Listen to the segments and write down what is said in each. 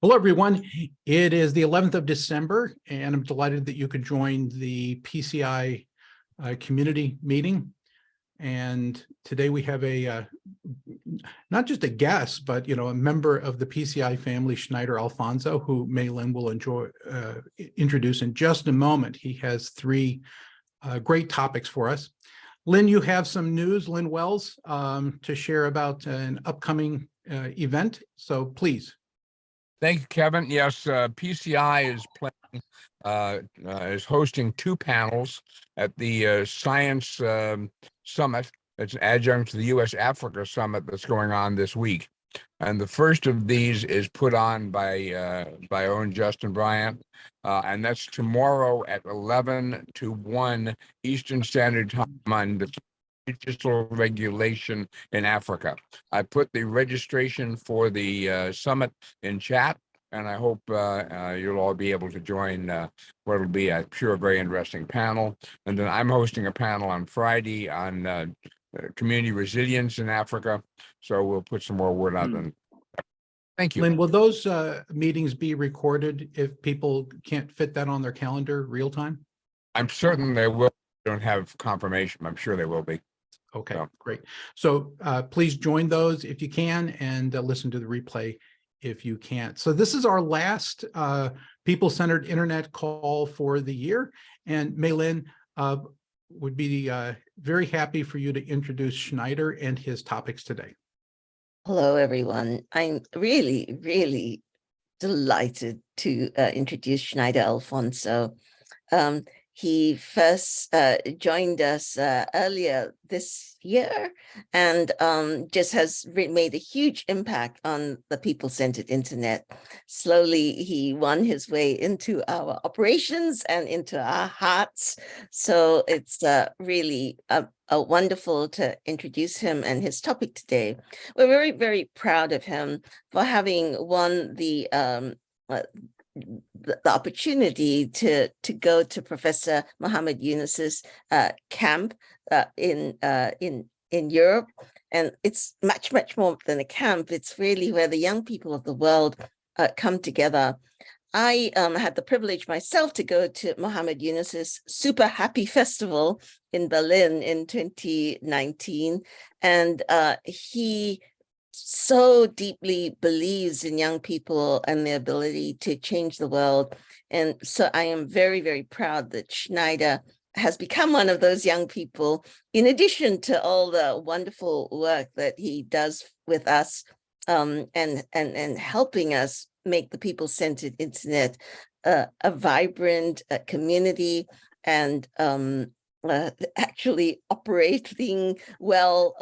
Hello, everyone. It is the 11th of December, and I'm delighted that you could join the PCI community meeting. And today we have a, not just a guest, but, a member of the PCI family, Sneider Alfonso, who May-Lyn will introduce in just a moment. He has three great topics for us. Lynn, you have some news, Lynn Wells, to share about an upcoming event, so please. Thank you, Kevin. Yes, PCI is planning, is hosting two panels at the Science Summit. It's an adjunct to the U.S.-Africa Summit that's going on this week. And the first of these is put on by our own Justin Bryant, and that's tomorrow at 11 to 1 Eastern Standard Time on the digital regulation in Africa. I put the registration for the summit in chat, and I hope you'll all be able to join what will be, I'm sure, a very interesting panel. And then I'm hosting a panel on Friday on community resilience in Africa. So we'll put some more word out. And thank you. Lynn, will those meetings be recorded if people can't fit that on their calendar real time? I'm certain they will. I don't have confirmation. I'm sure they will be. Okay, great. So please join those if you can, and listen to the replay if you can't. So this is our last people-centered internet call for the year. And May-Lyn would be very happy for you to introduce Sneider and his topics today. Hello, everyone. I'm really, really delighted to introduce Sneider Alfonso. He first joined us earlier this year and just has made a huge impact on the people-centered internet. Slowly, he won his way into our operations and into our hearts. So it's really wonderful to introduce him and his topic today. We're very, very proud of him for having won the opportunity to go to Professor Muhammad Yunus's camp in Europe. And it's much, much more than a camp. It's really where the young people of the world come together. I had the privilege myself to go to Muhammad Yunus's Super Happy Festival in Berlin in 2019. And he so deeply believes in young people and their ability to change the world. And so I am very, very proud that Sneider has become one of those young people, in addition to all the wonderful work that he does with us and helping us make the people-centered internet a vibrant community and actually operating well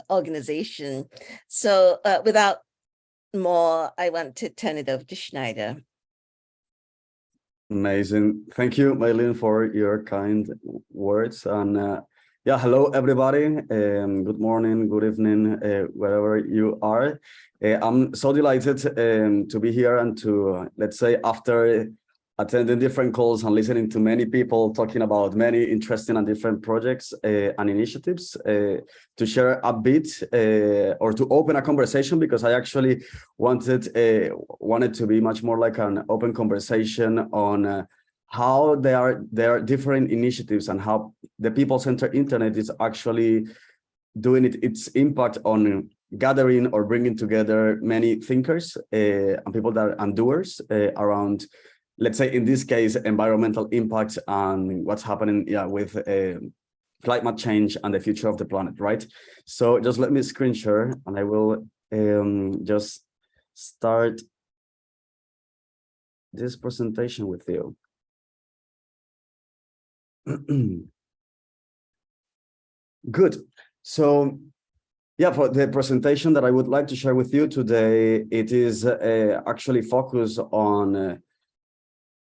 organization. So without more, I want to turn it over to Sneider. Amazing. Thank you, May-Lyn, for your kind words. And yeah, hello, everybody. Good morning, good evening, wherever you are. I'm so delighted to be here and to, let's say, after attending different calls and listening to many people talking about many interesting and different projects and initiatives, to share a bit or to open a conversation, because I actually wanted to be much more like an open conversation on how there are different initiatives and how the people-centered internet is actually doing its impact on gathering or bringing together many thinkers and people and doers around, let's say, in this case, environmental impact and what's happening with climate change and the future of the planet, right? So just let me screen share, and I will just start this presentation with you. Good. So yeah, for the presentation that I would like to share with you today, it is actually focused on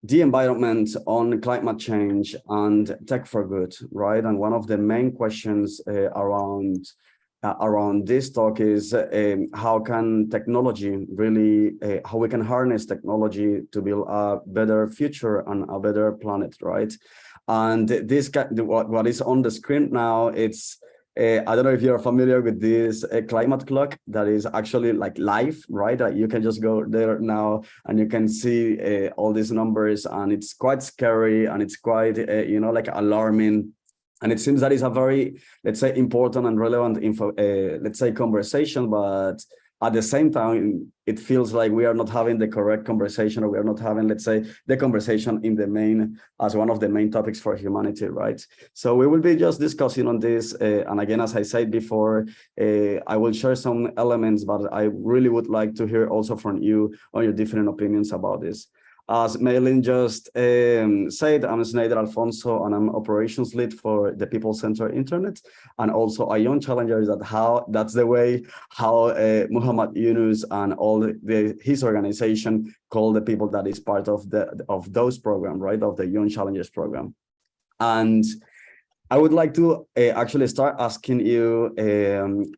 the environment, on climate change and tech for good, right? And one of the main questions around this talk is how can technology really, how we can harness technology to build a better future and a better planet, right? And this, what is on the screen now, it's I don't know if you're familiar with this climate clock that is actually like live, right? You can just go there now and you can see all these numbers, and it's quite scary and it's quite, like alarming. And it seems that is a very, let's say, important and relevant let's say, conversation, but at the same time, it feels like we are not having the correct conversation, or we are not having, let's say, the conversation in the main, as one of the main topics for humanity, right? So we will be just discussing on this. And again, as I said before, I will share some elements, but I really would like to hear also from you on your different opinions about this. As Maylin just said, I'm Sneider Alfonso, and I'm operations lead for the People Center Internet, and also a young challenger. That's the way how Muhammad Yunus and all his organization call the people that is part of those program, right, of the Young Challengers program. And I would like to actually start asking you,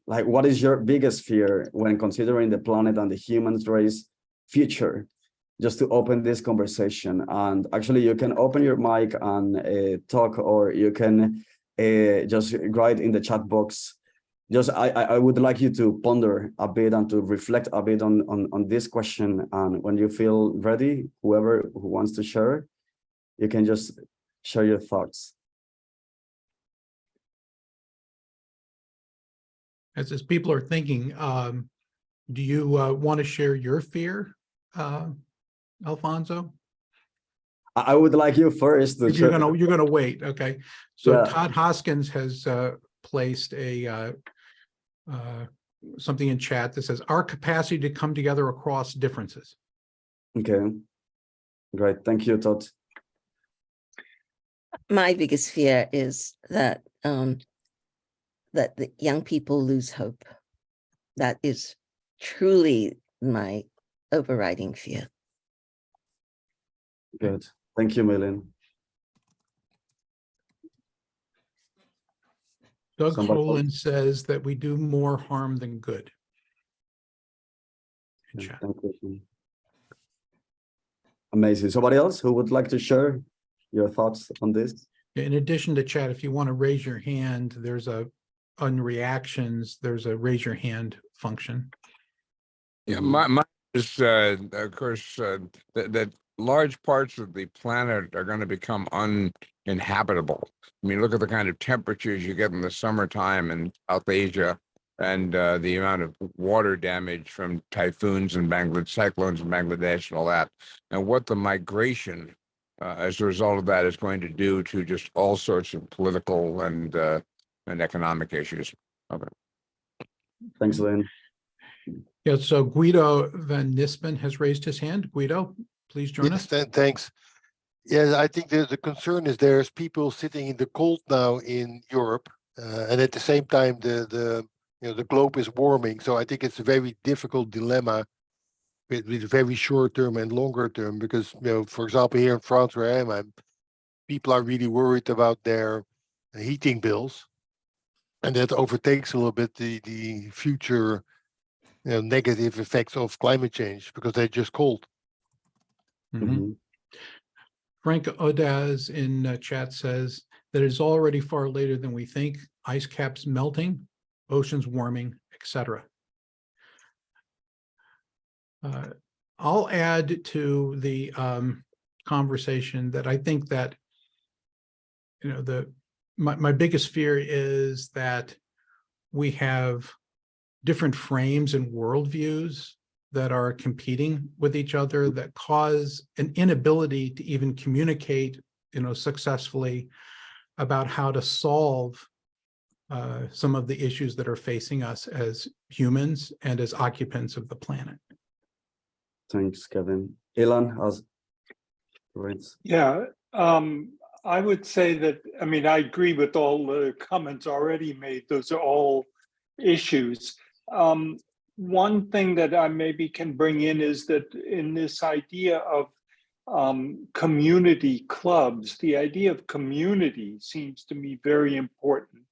like, what is your biggest fear when considering the planet and the human race future? Just to open this conversation, and actually you can open your mic and talk, or you can just write in the chat box. Just I would like you to ponder a bit and to reflect a bit on this question. And when you feel ready, whoever who wants to share, you can just share your thoughts. As people are thinking, do you want to share your fear, Alfonso? I would like you first to You're gonna wait, okay? So Yeah. Todd Hoskins has placed a something in chat that says our capacity to come together across differences. Okay, great. Thank you, Todd. My biggest fear is that that the young people lose hope. That is truly my overriding fear. Good. Thank you, Maylin. Doug Somebody Holland says that we do more harm than good. In chat. Thank you. Amazing. Somebody else who would like to share your thoughts on this? In addition to chat, if you want to raise your hand, there's on reactions, there's a raise your hand function. Yeah, my is, of course, that large parts of the planet are going to become uninhabitable. I mean, look at the kind of temperatures you get in the summertime in South Asia, and the amount of water damage from typhoons and cyclones in Bangladesh and all that, and what the migration as a result of that is going to do to just all sorts of political and economic issues. Okay. Thanks, Lynn. Yeah, so Guido Van Nispen has raised his hand. Guido, please join us. Thanks. Yes, I think the concern is there's people sitting in the cold now in Europe, and at the same time the globe is warming. So I think it's a very difficult dilemma with very short term and longer term, because for example, here in France where I am, people are really worried about their heating bills, and that overtakes a little bit the future negative effects of climate change, because they're just cold. Mm-hmm. Frank Odaz in chat says that it's already far later than we think. Ice caps melting, oceans warming, etc. I'll add to the conversation that I think that my biggest fear is that we have different frames and worldviews that are competing with each other, that cause an inability to even communicate, successfully about how to solve some of the issues that are facing us as humans and as occupants of the planet. Thanks, Kevin. Ilan has words. Yeah, I would say that, I agree with all the comments already made. Those are all issues. One thing that I maybe can bring in is that in this idea of community clubs, the idea of community seems to me very important,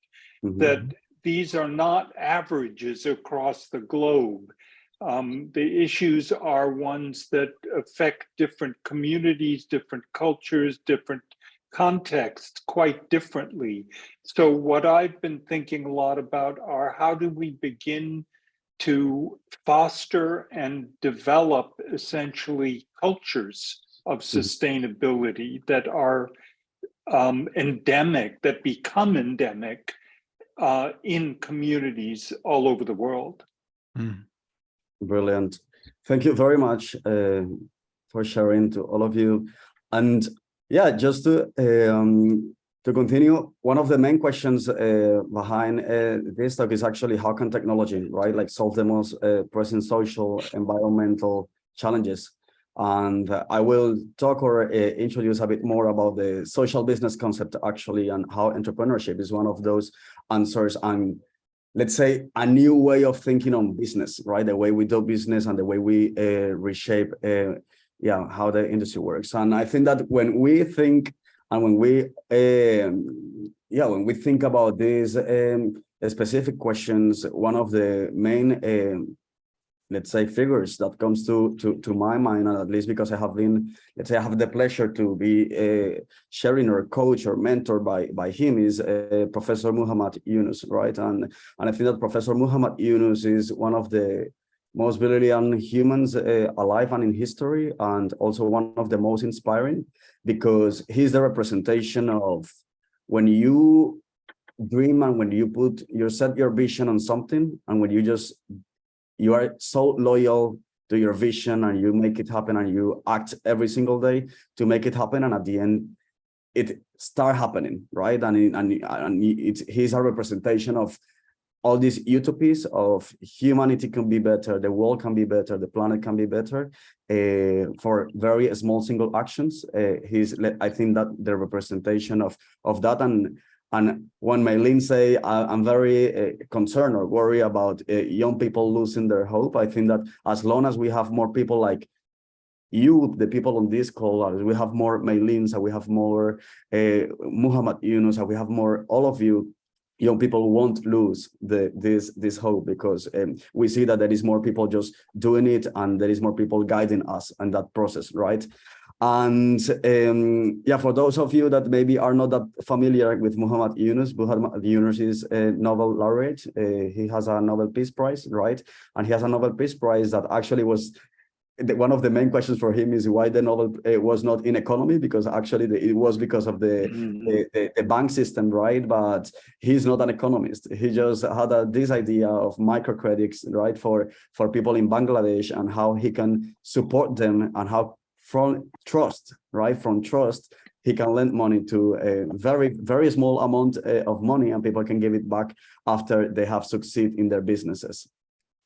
that these are not averages across the globe. The issues are ones that affect different communities, different cultures, different context quite differently. So what I've been thinking a lot about are how do we begin to foster and develop essentially cultures of sustainability that are endemic, that become endemic in communities all over the world. Brilliant. Thank you very much for sharing to all of you. And yeah, just to continue, one of the main questions behind this talk is actually how can technology, right, like solve the most pressing social, environmental challenges. And I will talk or introduce a bit more about the social business concept actually, and how entrepreneurship is one of those answers, and let's say a new way of thinking on business, right? The way we do business and the way we reshape how the industry works. And I think that when we think and when we think about these specific questions, one of the main let's say figures that comes to my mind, and at least because I have been, let's say I have the pleasure to be sharing or coach or mentor by him, is Professor Muhammad Yunus, right? And I think that Professor Muhammad Yunus is one of the most brilliant humans alive and in history, and also one of the most inspiring, because he's the representation of when you dream and when you set your vision on something, and when you are so loyal to your vision and you make it happen and you act every single day to make it happen, and at the end it start happening, right? And he's a representation of all these utopias of humanity can be better, the world can be better, the planet can be better for very small single actions. I think that the representation of that. And when Maylene say, I'm very concerned or worried about young people losing their hope, I think that as long as we have more people like you, the people on this call, we have more Maylenes, and we have more Muhammad Yunus, and we have more all of you, young people won't lose this hope, because we see that there is more people just doing it, and there is more people guiding us in that process, right? And for those of you that maybe are not that familiar with Muhammad Yunus is a Nobel laureate. He has a Nobel Peace Prize, right? And he has a Nobel Peace Prize that actually was one of the main questions for him is why the Nobel was not in economy, because actually it was because of the bank system, right? But he's not an economist. He just had this idea of microcredits, right, for people in Bangladesh, and how he can support them, and how from trust, he can lend money to a very, very small amount of money, and people can give it back after they have succeeded in their businesses.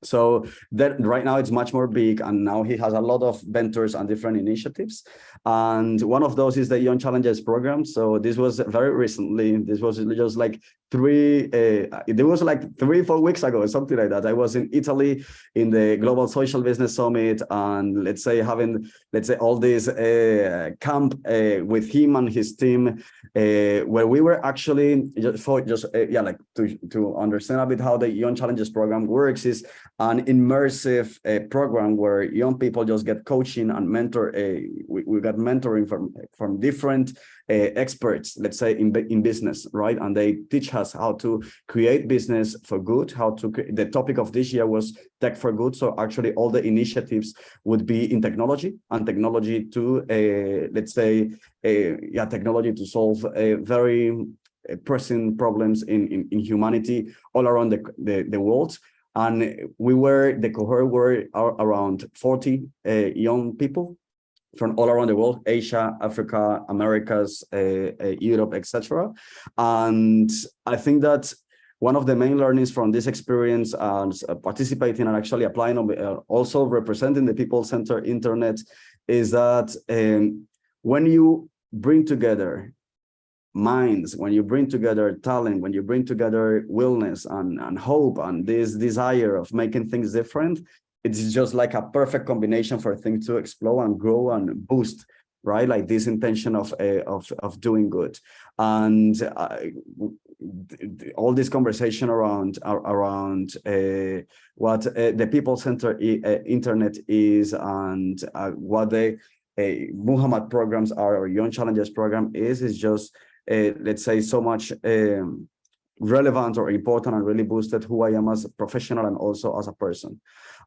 So that right now it's much more big, and now he has a lot of mentors and different initiatives, and one of those is the Young Challengers program. So this was very recently. This was just like 3-4 weeks ago, something like that. I was in Italy in the Global Social Business Summit, and let's say all this camp with him and his team, where we were actually to understand a bit how the Young Challengers program works. Is an immersive program where young people just get coaching and mentor. We got mentoring from different experts, let's say in business, right? And they teach us how to create business for good. The topic of this year was tech for good. So actually, all the initiatives would be in technology, and technology to technology to solve very pressing problems in humanity all around the world. And the cohort were around 40 young people from all around the world: Asia, Africa, Americas, Europe, etc. And I think that one of the main learnings from this experience, participating and actually applying, also representing the people-centered internet, is that when you bring together minds, when you bring together talent, when you bring together willness and hope and this desire of making things different, it's just like a perfect combination for things to explode and grow and boost, right? Like this intention of doing good. And all this conversation around what the people-centered internet is, and what the Muhammad programs are, or Young Challengers program is just, let's say, so much relevant or important and really boosted who I am as a professional and also as a person.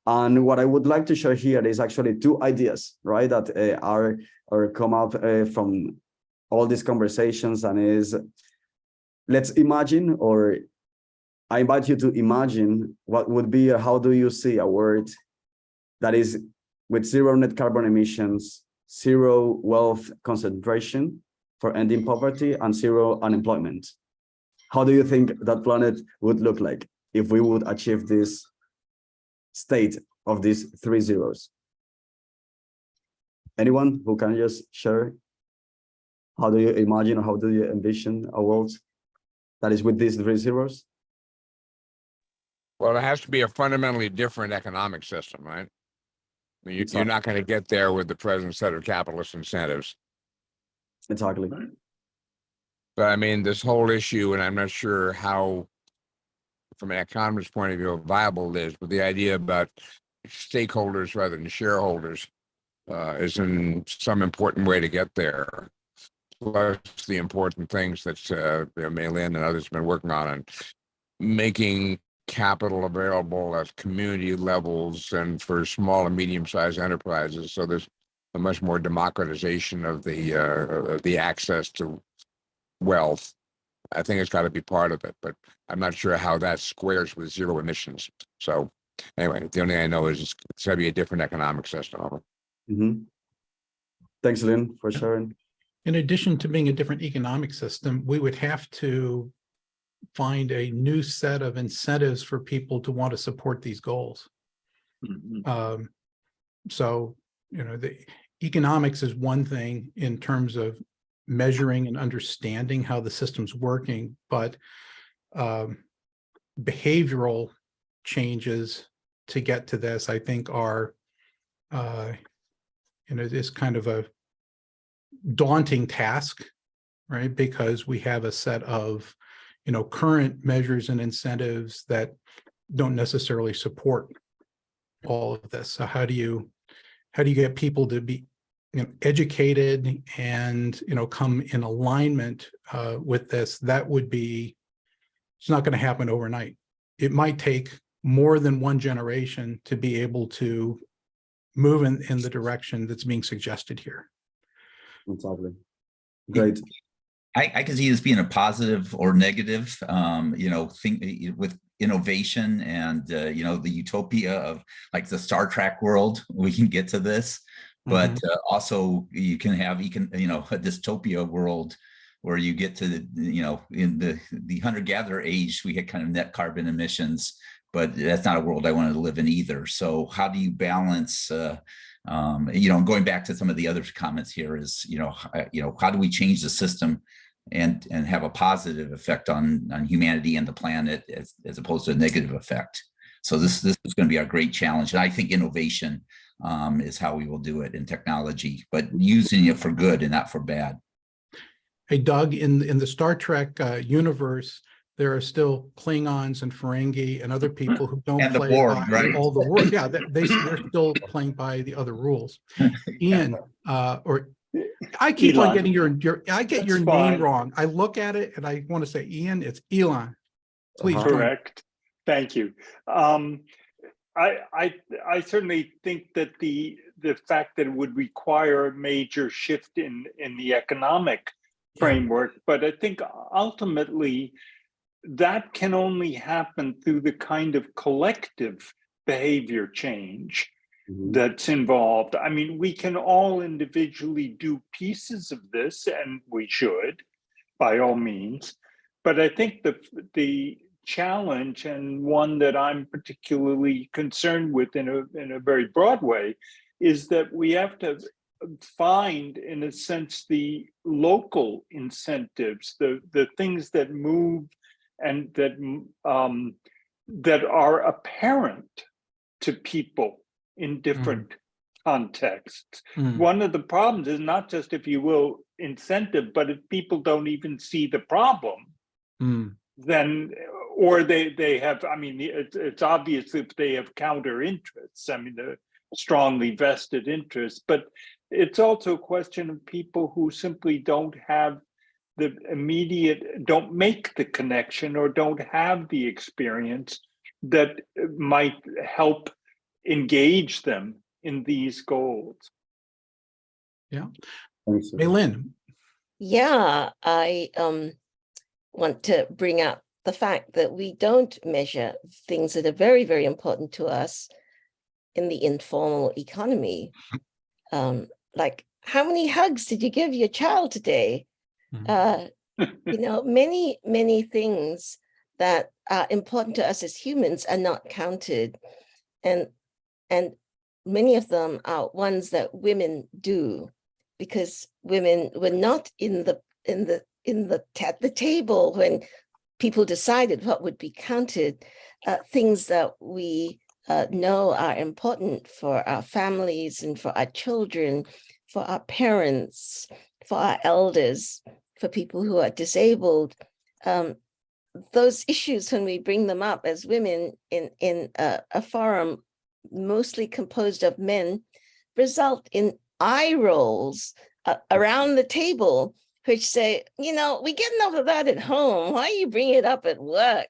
And what I would like to share here is actually two ideas, right, that are come up from all these conversations, and is, let's imagine, or I invite you to imagine what would be, how do you see a world that is with zero net carbon emissions, zero wealth concentration for ending poverty, and zero unemployment? How do you think that planet would look like if we would achieve this state of these 3 zeros? Anyone who can just share? How do you imagine, or how do you envision a world that is with these 3 zeros? Well, it has to be a fundamentally different economic system, right? I mean, you're not going to get there with the present set of capitalist incentives. Exactly. But I mean, this whole issue, and I'm not sure how, from an economist's point of view, viable it is, but the idea about stakeholders rather than shareholders is in some important way to get there. Plus the important things that Maylin and others have been working on, and making capital available at community levels and for small and medium-sized enterprises. So there's a much more democratization of the access to wealth. I think it's got to be part of it, but I'm not sure how that squares with zero emissions. So anyway, the only thing I know is it's got to be a different economic system. Mm-hmm. Thanks, Lynn, for sharing. In addition to being a different economic system, we would have to find a new set of incentives for people to want to support these goals. Mhm. So, the economics is one thing in terms of measuring and understanding how the system's working, but behavioral changes to get to this, I think, are, is kind of a daunting task, right? Because we have a set of, current measures and incentives that don't necessarily support all of this. So how do you get people to be educated and come in alignment with this? That would be, it's not going to happen overnight. It might take more than one generation to be able to move in the direction that's being suggested here. Exactly. Great. I can see this being a positive or negative, think with innovation and, the utopia of like the Star Trek world, we can get to this, but also you can have, a dystopia world where you get to, in the hunter-gatherer age, we had kind of net carbon emissions, but that's not a world I wanted to live in either. So how do you balance, going back to some of the other comments here is, how do we change the system and have a positive effect on humanity and the planet as opposed to a negative effect? So this is going to be our great challenge. And I think innovation is how we will do it in technology, but using it for good and not for bad. Hey, Doug, in the Star Trek universe, there are still Klingons and Ferengi and other people who don't And the play Borg, by right? all the rules. Yeah, they're still playing by the other rules. Ian, or I keep on Elon. getting I get your That's name fine. wrong. I look at it and I want to say Ian. It's Elon. Please join. Correct. Thank you. I certainly think that the fact that it would require a major shift in the economic framework, but I think ultimately that can only happen through the kind of collective behavior change that's involved. I mean, we can all individually do pieces of this, and we should, by all means. But I think the challenge, and one that I'm particularly concerned with in a very broad way, is that we have to find, in a sense, the local incentives, the things that move and that are apparent to people in different contexts. One of the problems is not just, if you will, incentive, but if people don't even see the problem, then, or they have, I mean, it's obvious if they have counter interests, I mean, the strongly vested interests, but it's also a question of people who simply don't have the immediate, don't make the connection or don't have the experience that might help engage them in these goals. Yeah. Thanks. Maylin, Yeah, I want to bring up the fact that we don't measure things that are very, very important to us in the informal economy. Like, how many hugs did you give your child today? You know, many things that are important to us as humans are not counted. And many of them are ones that women do, because women were not at the table when people decided what would be counted. Things that we know are important for our families and for our children, for our parents, for our elders, for people who are disabled. Those issues, when we bring them up as women in a forum mostly composed of men, result in eye rolls around the table, which say, you know, we get enough of that at home. Why you bring it up at work?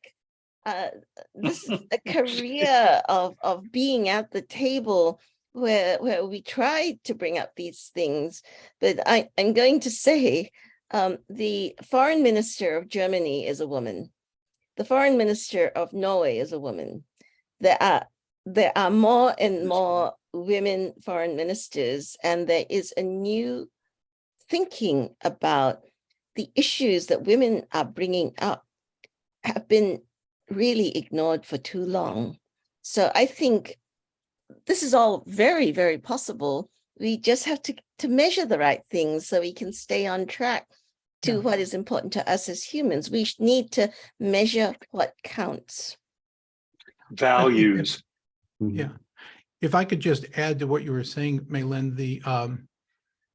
This is a career of being at the table where we try to bring up these things. But I'm going to say the foreign minister of Germany is a woman. The foreign minister of Norway is a woman. There are more and more women foreign ministers, and there is a new thinking about the issues that women are bringing up have been really ignored for too long. So I think this is all very, very possible. We just have to measure the right things so we can stay on track to what is important to us as humans. We need to measure what counts. Values. Yeah. If I could just add to what you were saying, Maylin,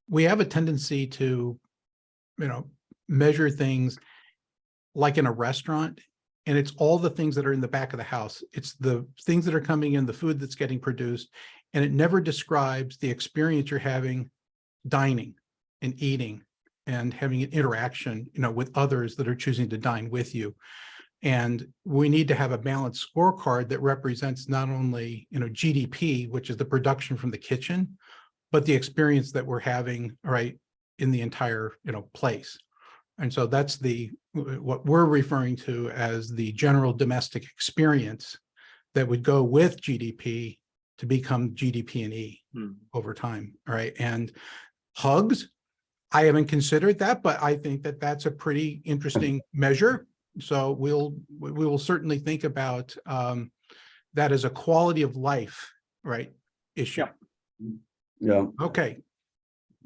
we have a tendency to, you know, measure things like in a restaurant, and it's all the things that are in the back of the house. It's the things that are coming in, the food that's getting produced, and it never describes the experience you're having dining and eating and having an interaction, you know, with others that are choosing to dine with you. And we need to have a balanced scorecard that represents not only, you know, GDP, which is the production from the kitchen, but the experience that we're having, right, in the entire, you know, place. And so that's what we're referring to as the general domestic experience that would go with GDP to become GDP and E over time, right? And hugs, I haven't considered that, but I think that that's a pretty interesting measure. So we will certainly think about that as a quality of life, right, issue. Yeah. Okay.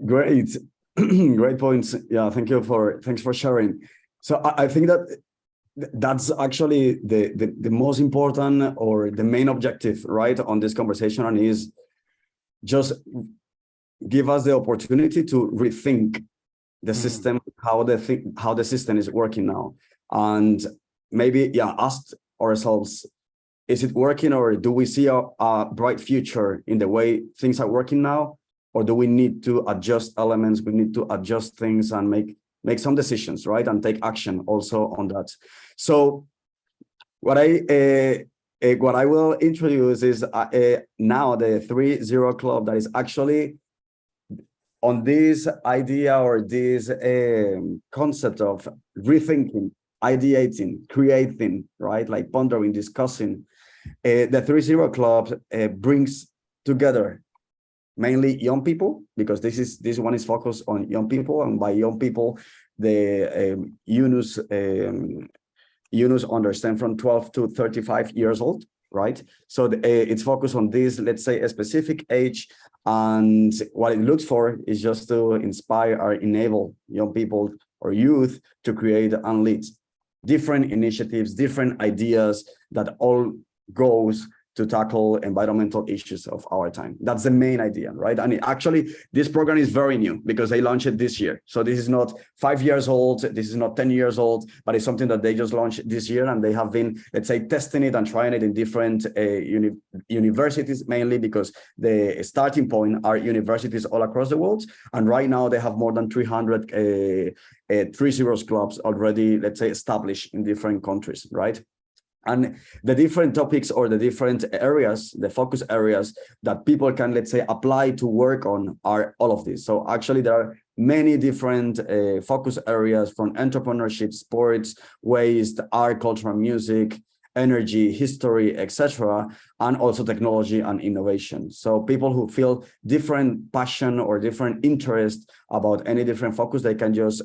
Great. Great points. Yeah, thanks for sharing. So I think that that's actually the most important or the main objective, right, on this conversation, and is just give us the opportunity to rethink the system, how the system is working now, and maybe ask ourselves, is it working, or do we see a bright future in the way things are working now? Or do we need to adjust elements? We need to adjust things and make some decisions, right? And take action also on that. So what I will introduce is now the 3-0 Club, that is actually on this idea or this concept of rethinking, ideating, creating, right? Like pondering, discussing. The 3-0 Club brings together mainly young people, because this one is focused on young people, and by young people, the Yunus understand from 12 to 35 years old, right? So it's focused on this, let's say, a specific age, and what it looks for is just to inspire or enable young people or youth to create and lead different initiatives, different ideas that all goes to tackle environmental issues of our time. That's the main idea, right? And actually, this program is very new because they launched it this year. So this is not 5 years old, this is not 10 years old, but it's something that they just launched this year, and they have been, let's say, testing it and trying it in different universities, mainly because the starting point are universities all across the world. And right now they have more than 300 3-0 clubs already, let's say, established in different countries, right? And the different topics or the different areas, the focus areas that people can, let's say, apply to work on are all of these. So actually there are many different focus areas, from entrepreneurship, sports, waste, art, culture, music, energy, history, etc., and also technology and innovation. So people who feel different passion or different interest about any different focus, they can just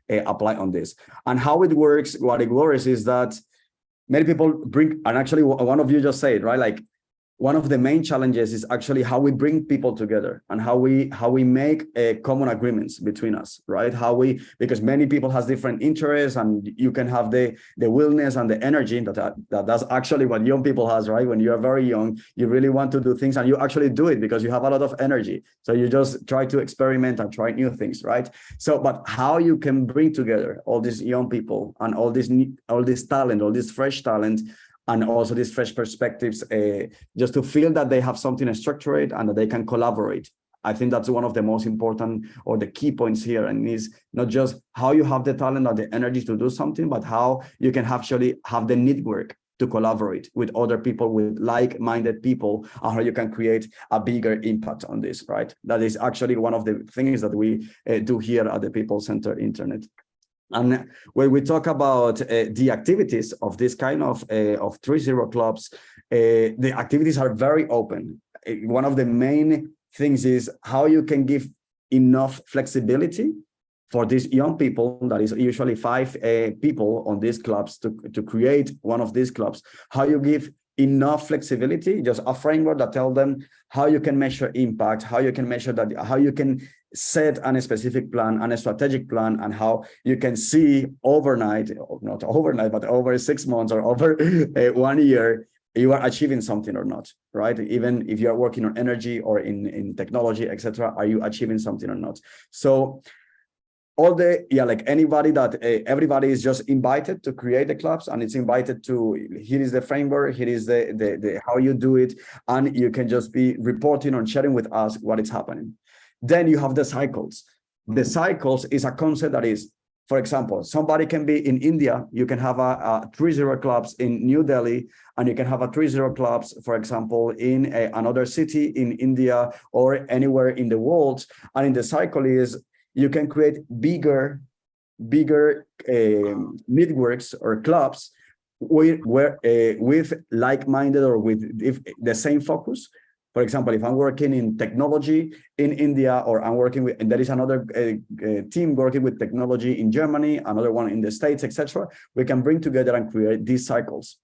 apply on this. And how it works, what it works is that many people bring, and actually one of you just said, right? Like one of the main challenges is actually how we bring people together and how we make common agreements between us, right? Because many people has different interests, and you can have the willingness and the energy that's actually what young people has, right? When you are very young, you really want to do things, and you actually do it because you have a lot of energy. So you just try to experiment and try new things, right? So, but how you can bring together all these young people and all this talent, all this fresh talent, and also these fresh perspectives, just to feel that they have something structured and that they can collaborate. I think that's one of the most important or the key points here, and is not just how you have the talent or the energy to do something, but how you can actually have the network to collaborate with other people, with like-minded people, and how you can create a bigger impact on this, right? That is actually one of the things that we do here at the People Center Internet. And when we talk about the activities of this kind of 3-0 clubs, the activities are very open. One of the main things is how you can give enough flexibility for these young people, that is usually 5 people on these clubs, to create one of these clubs. How you give enough flexibility, just a framework that tells them how you can measure impact, how you can measure that, how you can set a specific plan and a strategic plan, and how you can see overnight, not overnight, but over 6 months or over 1 year, you are achieving something or not, right? Even if you are working on energy or in technology, etc., are you achieving something or not? So all like anybody that everybody is just invited to create the clubs, and it's invited to, here is the framework, here is the how you do it, and you can just be reporting or sharing with us what is happening. Then you have the cycles. The cycles is a concept that is, for example, somebody can be in India, you can have a 3-0 clubs in New Delhi, and you can have a 3-0 clubs, for example, in another city in India or anywhere in the world. And in the cycle is, you can create bigger networks or clubs with like-minded or with the same focus. For example, if I'm working in technology in India, or I'm working with, and there is another team working with technology in Germany, another one in the States, etc., we can bring together and create these cycles.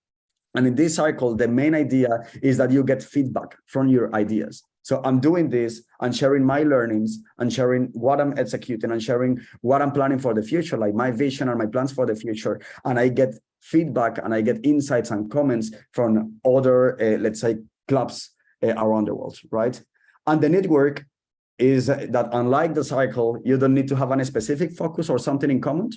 And in this cycle, the main idea is that you get feedback from your ideas. So I'm doing this and sharing my learnings and sharing what I'm executing and sharing what I'm planning for the future, like my vision and my plans for the future. And I get feedback and I get insights and comments from other, let's say, clubs around the world, right? And the network is that, unlike the cycle, you don't need to have a specific focus or something in common,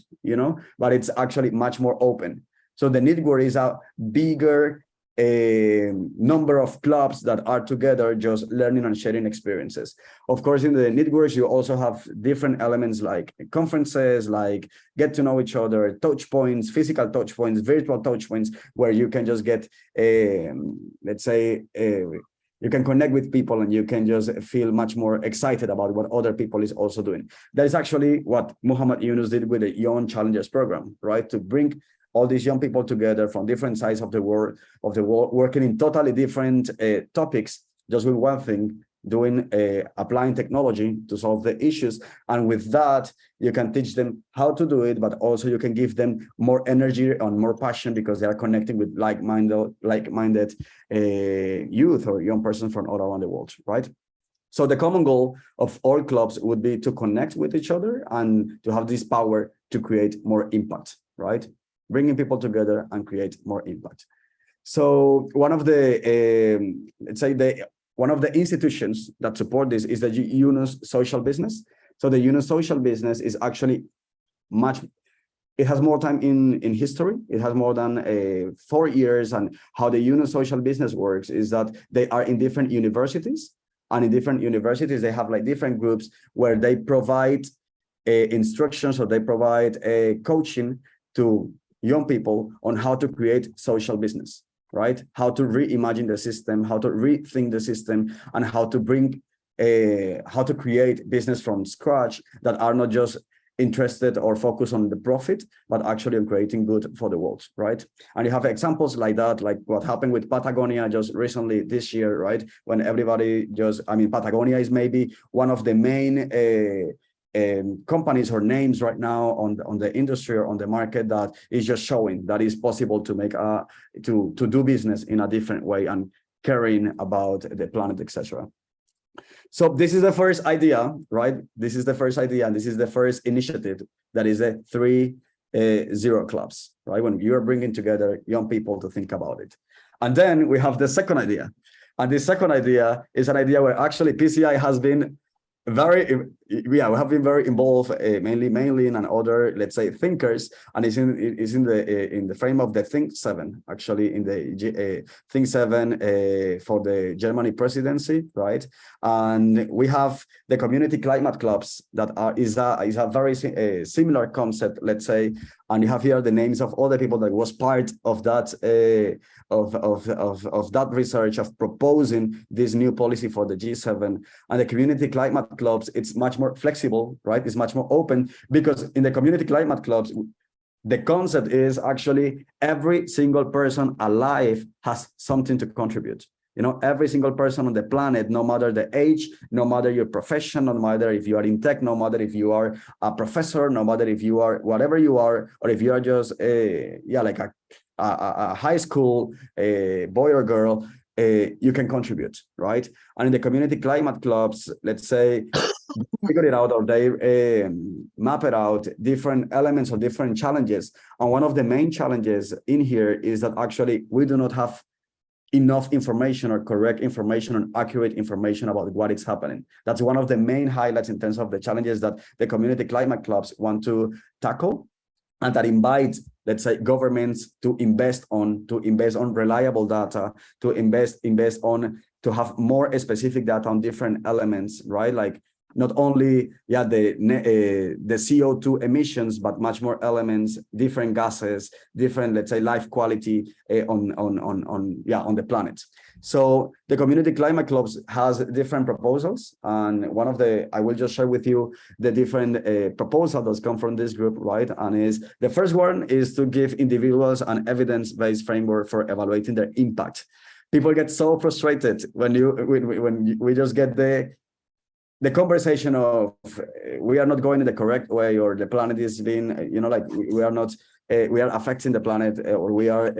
but it's actually much more open. So the network is a bigger number of clubs that are together just learning and sharing experiences. Of course, in the networks, you also have different elements like conferences, like get to know each other, touch points, physical touch points, virtual touch points, where you can just get, let's say, you can connect with people and you can just feel much more excited about what other people is also doing. That is actually what Muhammad Yunus did with the Young Challengers program, right? To bring all these young people together from different sides of the world, working in totally different topics, just with one thing, applying technology to solve the issues. And with that, you can teach them how to do it, but also you can give them more energy and more passion because they are connecting with like-minded youth or young persons from all around the world, right? So the common goal of all clubs would be to connect with each other and to have this power to create more impact, right? Bringing people together and create more impact. So one of the, let's say one of the institutions that support this is the Yunus social business. So the Yunus social business is actually it has more time in history. It has more than 4 years. And how the Yunus social business works is that they are in different universities. And in different universities, they have like different groups where they provide instructions, or they provide coaching to young people on how to create social business, right? How to reimagine the system, how to rethink the system, and how to create business from scratch that are not just interested or focused on the profit, but actually on creating good for the world, right? And you have examples like that, like what happened with Patagonia just recently this year, right? When everybody Patagonia is maybe one of the main companies or names right now on the industry or on the market that is just showing that it's possible to make to do business in a different way and caring about the planet, etc. So this is the first idea, right? This is the first idea, and this is the first initiative that is the 3-0 clubs, right? When you are bringing together young people to think about it. And then we have the second idea. And the second idea is an idea where actually PCI has been we have been very involved, mainly in other, let's say, thinkers, and is in the frame of the Think 7, actually in the Think 7 for the Germany presidency, right? And we have the community climate clubs that is a very similar concept, let's say. And you have here the names of all the people that was part of that of that research of proposing this new policy for the G7. And the community climate clubs, it's much more flexible, right? It's much more open, because in the community climate clubs, the concept is actually every single person alive has something to contribute. You know, every single person on the planet, no matter the age, no matter your profession, no matter if you are in tech, no matter if you are a professor, no matter if you are whatever you are, or if you are just like a high school boy or girl, you can contribute, right? And in the community climate clubs, let's say, figure it out, or they map it out, different elements or different challenges. And one of the main challenges in here is that actually we do not have enough information or correct information and accurate information about what is happening. That's one of the main highlights in terms of the challenges that the community climate clubs want to tackle, and that invites, let's say, governments to invest on reliable data, to invest on, to have more specific data on different elements, right? Like not only the CO2 emissions, but much more elements, different gases, different, let's say, life quality on the planet. So the community climate clubs has different proposals, and I will just share with you the different proposals that come from this group, right? And the first one is to give individuals an evidence-based framework for evaluating their impact. People get so frustrated when we just get the conversation of we are not going in the correct way, or the planet is being, we are affecting the planet, or we are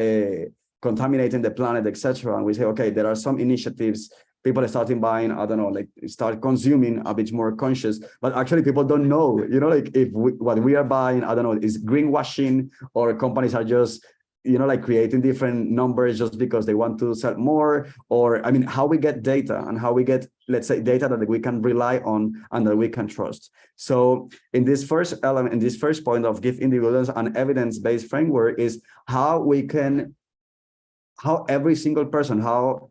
contaminating the planet, etc. And we say, okay, there are some initiatives, people are starting buying, I don't know, like start consuming a bit more conscious, but actually people don't know, if what we are buying, I don't know, is greenwashing, or companies are just like creating different numbers just because they want to sell more, or how we get data, and how we get, let's say, data that we can rely on and that we can trust. So in this first element, in this first point of give individuals an evidence-based framework, is how every single person, how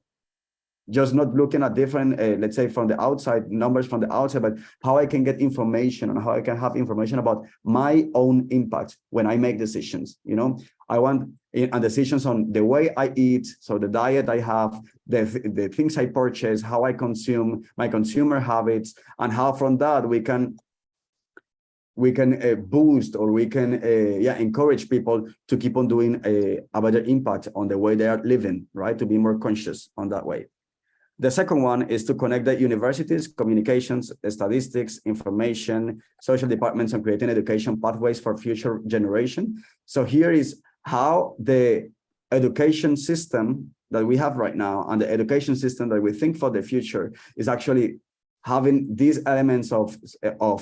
just not looking at different, let's say, from the outside, numbers from the outside, but how I can get information and how I can have information about my own impact when I make decisions. I want decisions on the way I eat, so the diet I have, the things I purchase, how I consume, my consumer habits, and how from that we can boost, or we can encourage people to keep on doing a better impact on the way they are living, right? To be more conscious on that way. The second one is to connect the universities, communications, statistics, information, social departments, and creating education pathways for future generation. So here is how the education system that we have right now, and the education system that we think for the future, is actually having these elements of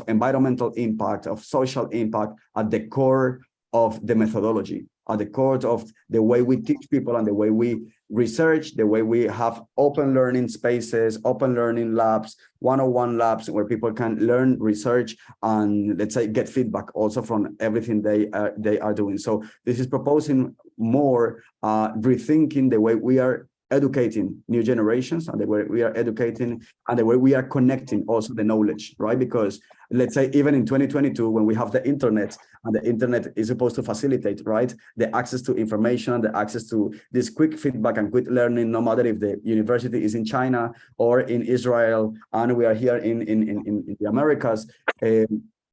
environmental impact, of social impact at the core of the methodology. at the core of the way we teach people and the way we research, the way we have open learning spaces, open learning labs, one-on-one labs where people can learn, research, and let's say get feedback also from everything they are doing. So this is proposing more rethinking the way we are educating new generations and the way we are educating and the way we are connecting also the knowledge, right? Because let's say even in 2022, when we have the internet, and the internet is supposed to facilitate, right, the access to information, the access to this quick feedback and quick learning, no matter if the university is in China or in Israel, and we are here in the Americas,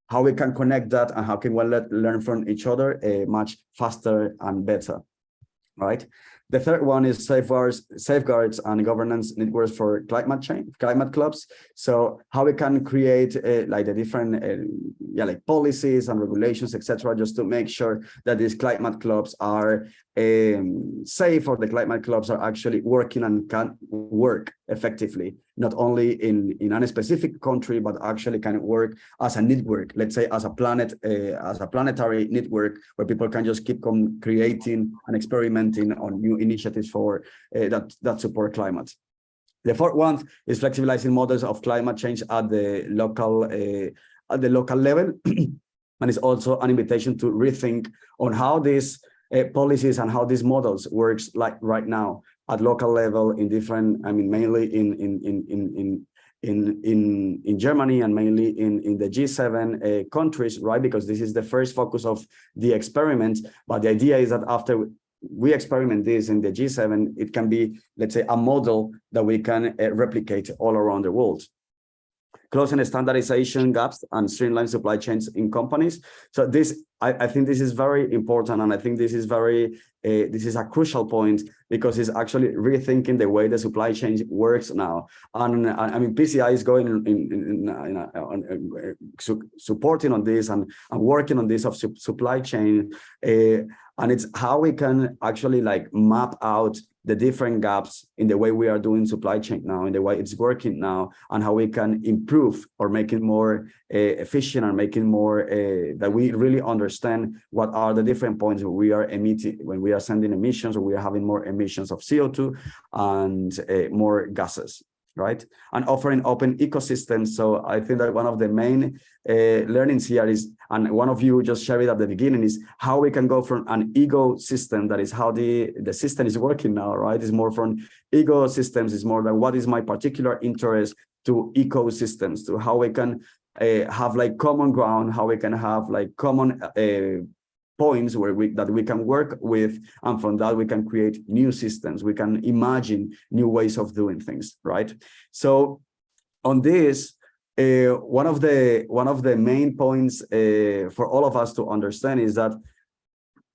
how we can connect that and how can we learn from each other much faster and better, right? The third one is safeguards and governance networks for climate change, climate clubs. So how we can create like the different like policies and regulations, etc., just to make sure that these climate clubs are safe, or the climate clubs are actually working and can work effectively, not only in a specific country, but actually can work as a network, let's say as a planetary network, where people can just keep creating and experimenting on new initiatives for that support climate. The fourth one is flexibilizing models of climate change at the local level, and it's also an invitation to rethink on how these policies and how these models works like right now at local level in different, I mean, mainly in Germany and mainly in the G7 countries, right? Because this is the first focus of the experiment. But the idea is that after we experiment this in the G7, it can be, let's say, a model that we can replicate all around the world. Closing the standardization gaps and streamline supply chains in companies. So this, I think this is very important, and I think this is this is a crucial point, because it's actually rethinking the way the supply chain works now. And I mean, PCI is going supporting on this and working on this of supply chain, and it's how we can actually like map out the different gaps in the way we are doing supply chain now, in the way it's working now, and how we can improve or make it more efficient, and make it more that we really understand what are the different points where we are emitting, when we are sending emissions, or we are having more emissions of CO2 and more gases, right? And offering open ecosystems. So I think that one of the main learnings here is, and one of you just shared it at the beginning, is how we can go from an ecosystem, that is how the system is working now, right? It's more from ecosystems, it's more like what is my particular interest, to ecosystems, to how we can have like common ground, how we can have like common points where we can work with, and from that we can create new systems, we can imagine new ways of doing things, right? So on this, one of the main points for all of us to understand is that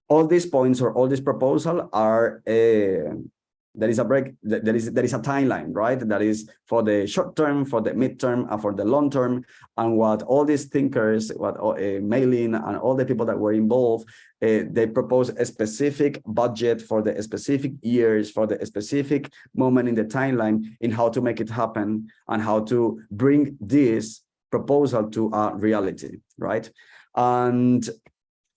all these points or all these proposals are there is a timeline, right? That is for the short term, for the midterm, and for the long term. And what all these thinkers, Mailing and all the people that were involved, they propose a specific budget for the specific years, for the specific moment in the timeline, in how to make it happen and how to bring this proposal to a reality, right? And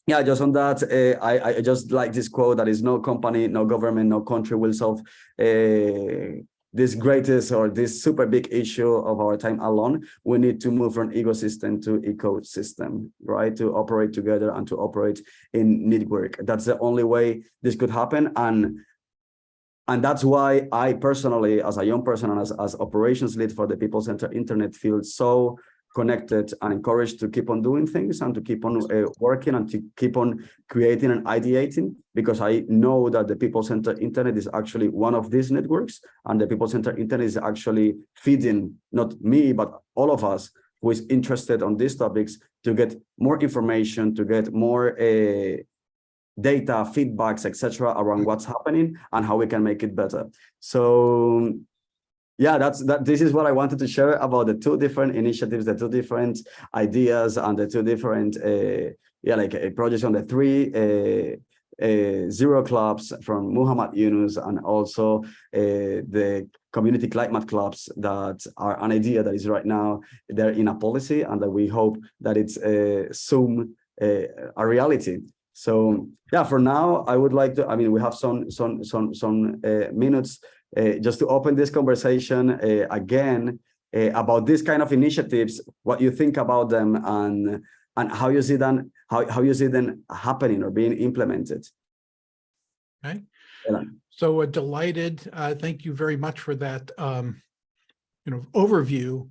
yeah, just on that, I just like this quote, that is no company, no government, no country will solve this greatest or this super big issue of our time alone. We need to move from ecosystem to ecosystem, right? To operate together and to operate in network. That's the only way this could happen. And that's why I personally, as a young person and as operations lead for the People-Centered Internet, feel so connected and encouraged to keep on doing things and to keep on working and to keep on creating and ideating, because I know that the People-Centered Internet is actually one of these networks, and the People-Centered Internet is actually feeding not me, but all of us who is interested on these topics to get more information, to get more data, feedbacks, etc., around what's happening and how we can make it better. So yeah, this is what I wanted to share about the two different initiatives, the two different ideas, and the two different projects on the three zero clubs from Muhammad Yunus, and also the community climate clubs that are an idea that is right now there in a policy, and that we hope that it's soon a reality. So yeah, for now, I would like to, I mean, we have some minutes just to open this conversation again about this kind of initiatives, what you think about them, and how you see them, how you see them happening or being implemented. Okay. Yeah. So delighted. Thank you very much for that overview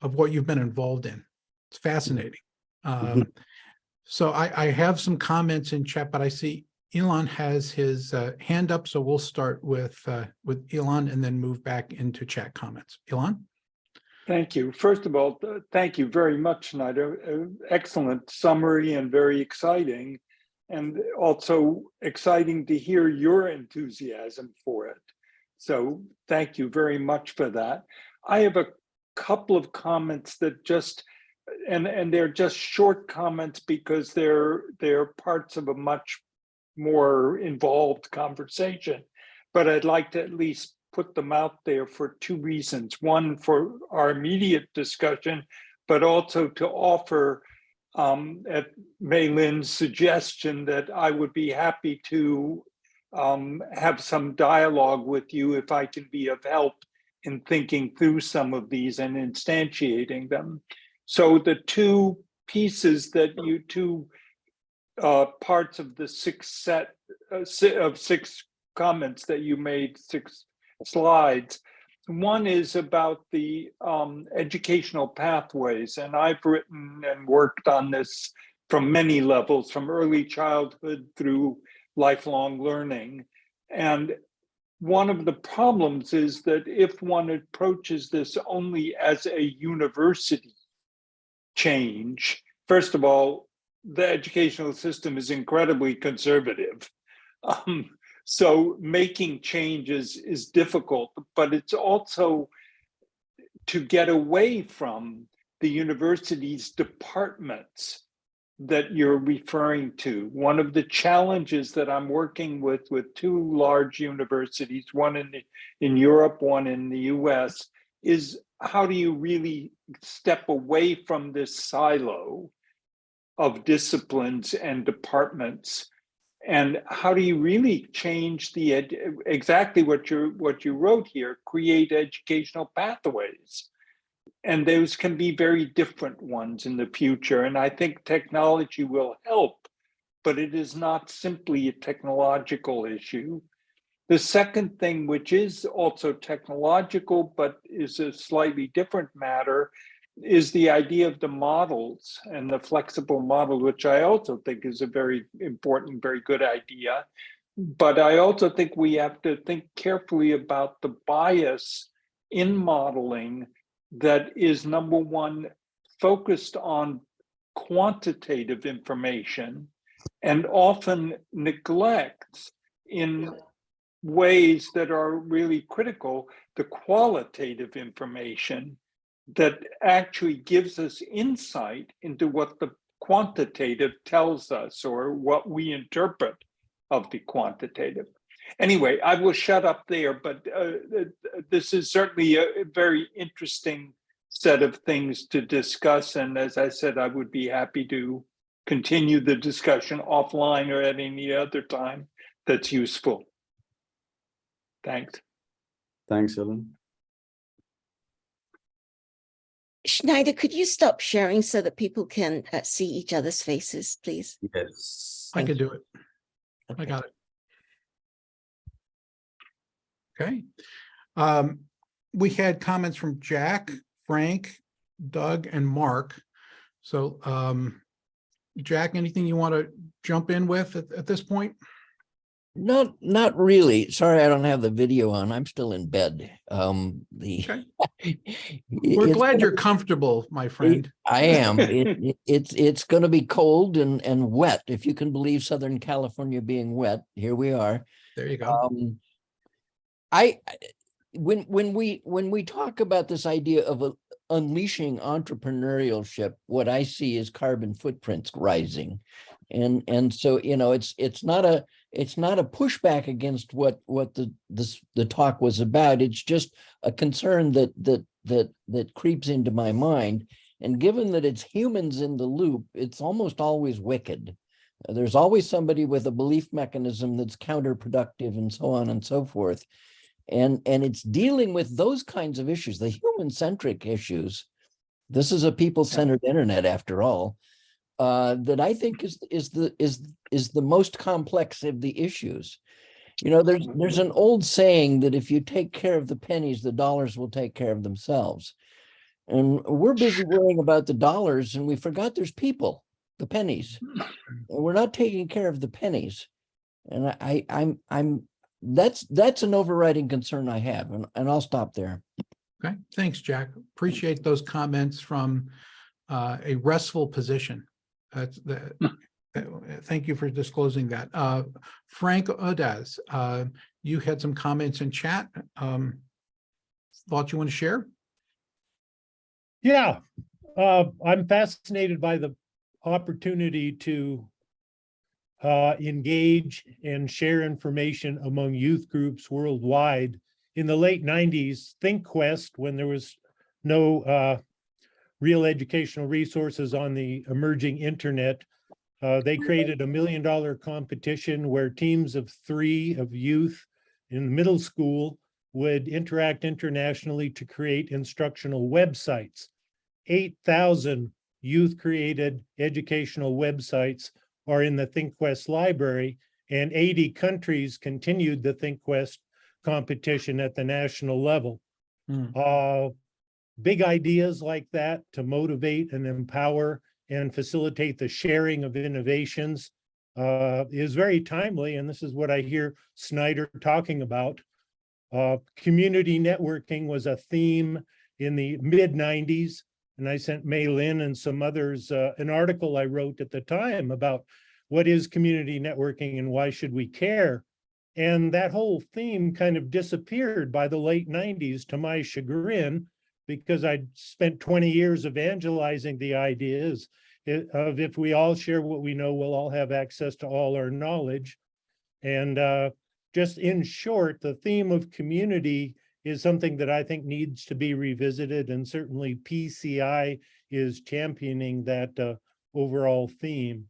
of what you've been involved in. It's fascinating. So I have some comments in chat, but I see Elon has his hand up, so we'll start with Elon and then move back into chat comments. Elon? Thank you. First of all, thank you very much, Sneider. Excellent summary and very exciting. And also exciting to hear your enthusiasm for it. So thank you very much for that. I have a couple of comments that just, and they're just short comments because they're parts of a much more involved conversation. But I'd like to at least put them out there for two reasons. One, for our immediate discussion, but also to offer at Mei Lin's suggestion that I would be happy to have some dialogue with you if I can be of help in thinking through some of these and instantiating them. So the two pieces that you, two parts of the six set of six comments that you made, 6 slides. One is about the educational pathways, and I've written and worked on this from many levels, from early childhood through lifelong learning. And one of the problems is that if one approaches this only as a university change, first of all, the educational system is incredibly conservative. So making changes is difficult, but it's also to get away from the university's departments that you're referring to. One of the challenges that I'm working with 2 large universities, one in Europe, one in the US, is how do you really step away from this silo of disciplines and departments? And how do you really change the exactly what you wrote here, create educational pathways? And those can be very different ones in the future. And I think technology will help, but it is not simply a technological issue. The second thing, which is also technological, but is a slightly different matter, is the idea of the models and the flexible model, which I also think is a very important, very good idea. But I also think we have to think carefully about the bias in modeling that is, number one, focused on quantitative information and often neglects in ways that are really critical the qualitative information that actually gives us insight into what the quantitative tells us or what we interpret of the quantitative. Anyway, I will shut up there, but this is certainly a very interesting set of things to discuss. And as I said, I would be happy to continue the discussion offline or at any other time that's useful. Thanks. Thanks, Ellen. Sneider, could you stop sharing so that people can see each other's faces, please? Yes. I can do it. I Okay. got it. Okay. We had comments from Jack, Frank, Doug, and Mark. So Jack, anything you want to jump in with at this point? Not really. Sorry, I don't have the video on. I'm still in bed. Okay. We're glad you're comfortable, my friend. I am. It's going to be cold and wet, if you can believe Southern California being wet. Here we are. There you go. When we talk about this idea of unleashing entrepreneurship, what I see is carbon footprints rising, and so it's not a pushback against what the talk was about. It's just a concern that creeps into my mind. And given that it's humans in the loop, it's almost always wicked. There's always somebody with a belief mechanism that's counterproductive and so on and so forth. And it's dealing with those kinds of issues, the human-centric issues. This is a people-centered internet, after all, that I think is the most complex of the issues. You know, there's an old saying that if you take care of the pennies, the dollars will take care of themselves. And we're busy worrying about the dollars, and we forgot there's people, the pennies. And we're not taking care of the pennies. And I'm that's an overriding concern I have, and I'll stop there. Okay, thanks, Jack. Appreciate those comments from a restful position. Thank you for disclosing that. Frank Odaz, you had some comments in chat. Thought you want to share? Yeah, I'm fascinated by the opportunity to engage and share information among youth groups worldwide. In the late 90s, ThinkQuest, when there was no real educational resources on the emerging internet, they created $1 million competition where teams of 3 of youth in middle school would interact internationally to create instructional websites. 8,000 youth-created educational websites are in the ThinkQuest library, and 80 countries continued the ThinkQuest competition at the national level. Big ideas like that to motivate and empower and facilitate the sharing of innovations is very timely, and this is what I hear Sneider talking about. Community networking was a theme in the mid-90s, and I sent Mei Lin and some others an article I wrote at the time about what is community networking and why should we care? And that whole theme kind of disappeared by the late 90s to my chagrin, because I'd spent 20 years evangelizing the ideas of if we all share what we know, we'll all have access to all our knowledge. And just in short, the theme of community is something that I think needs to be revisited, and certainly PCI is championing that overall theme.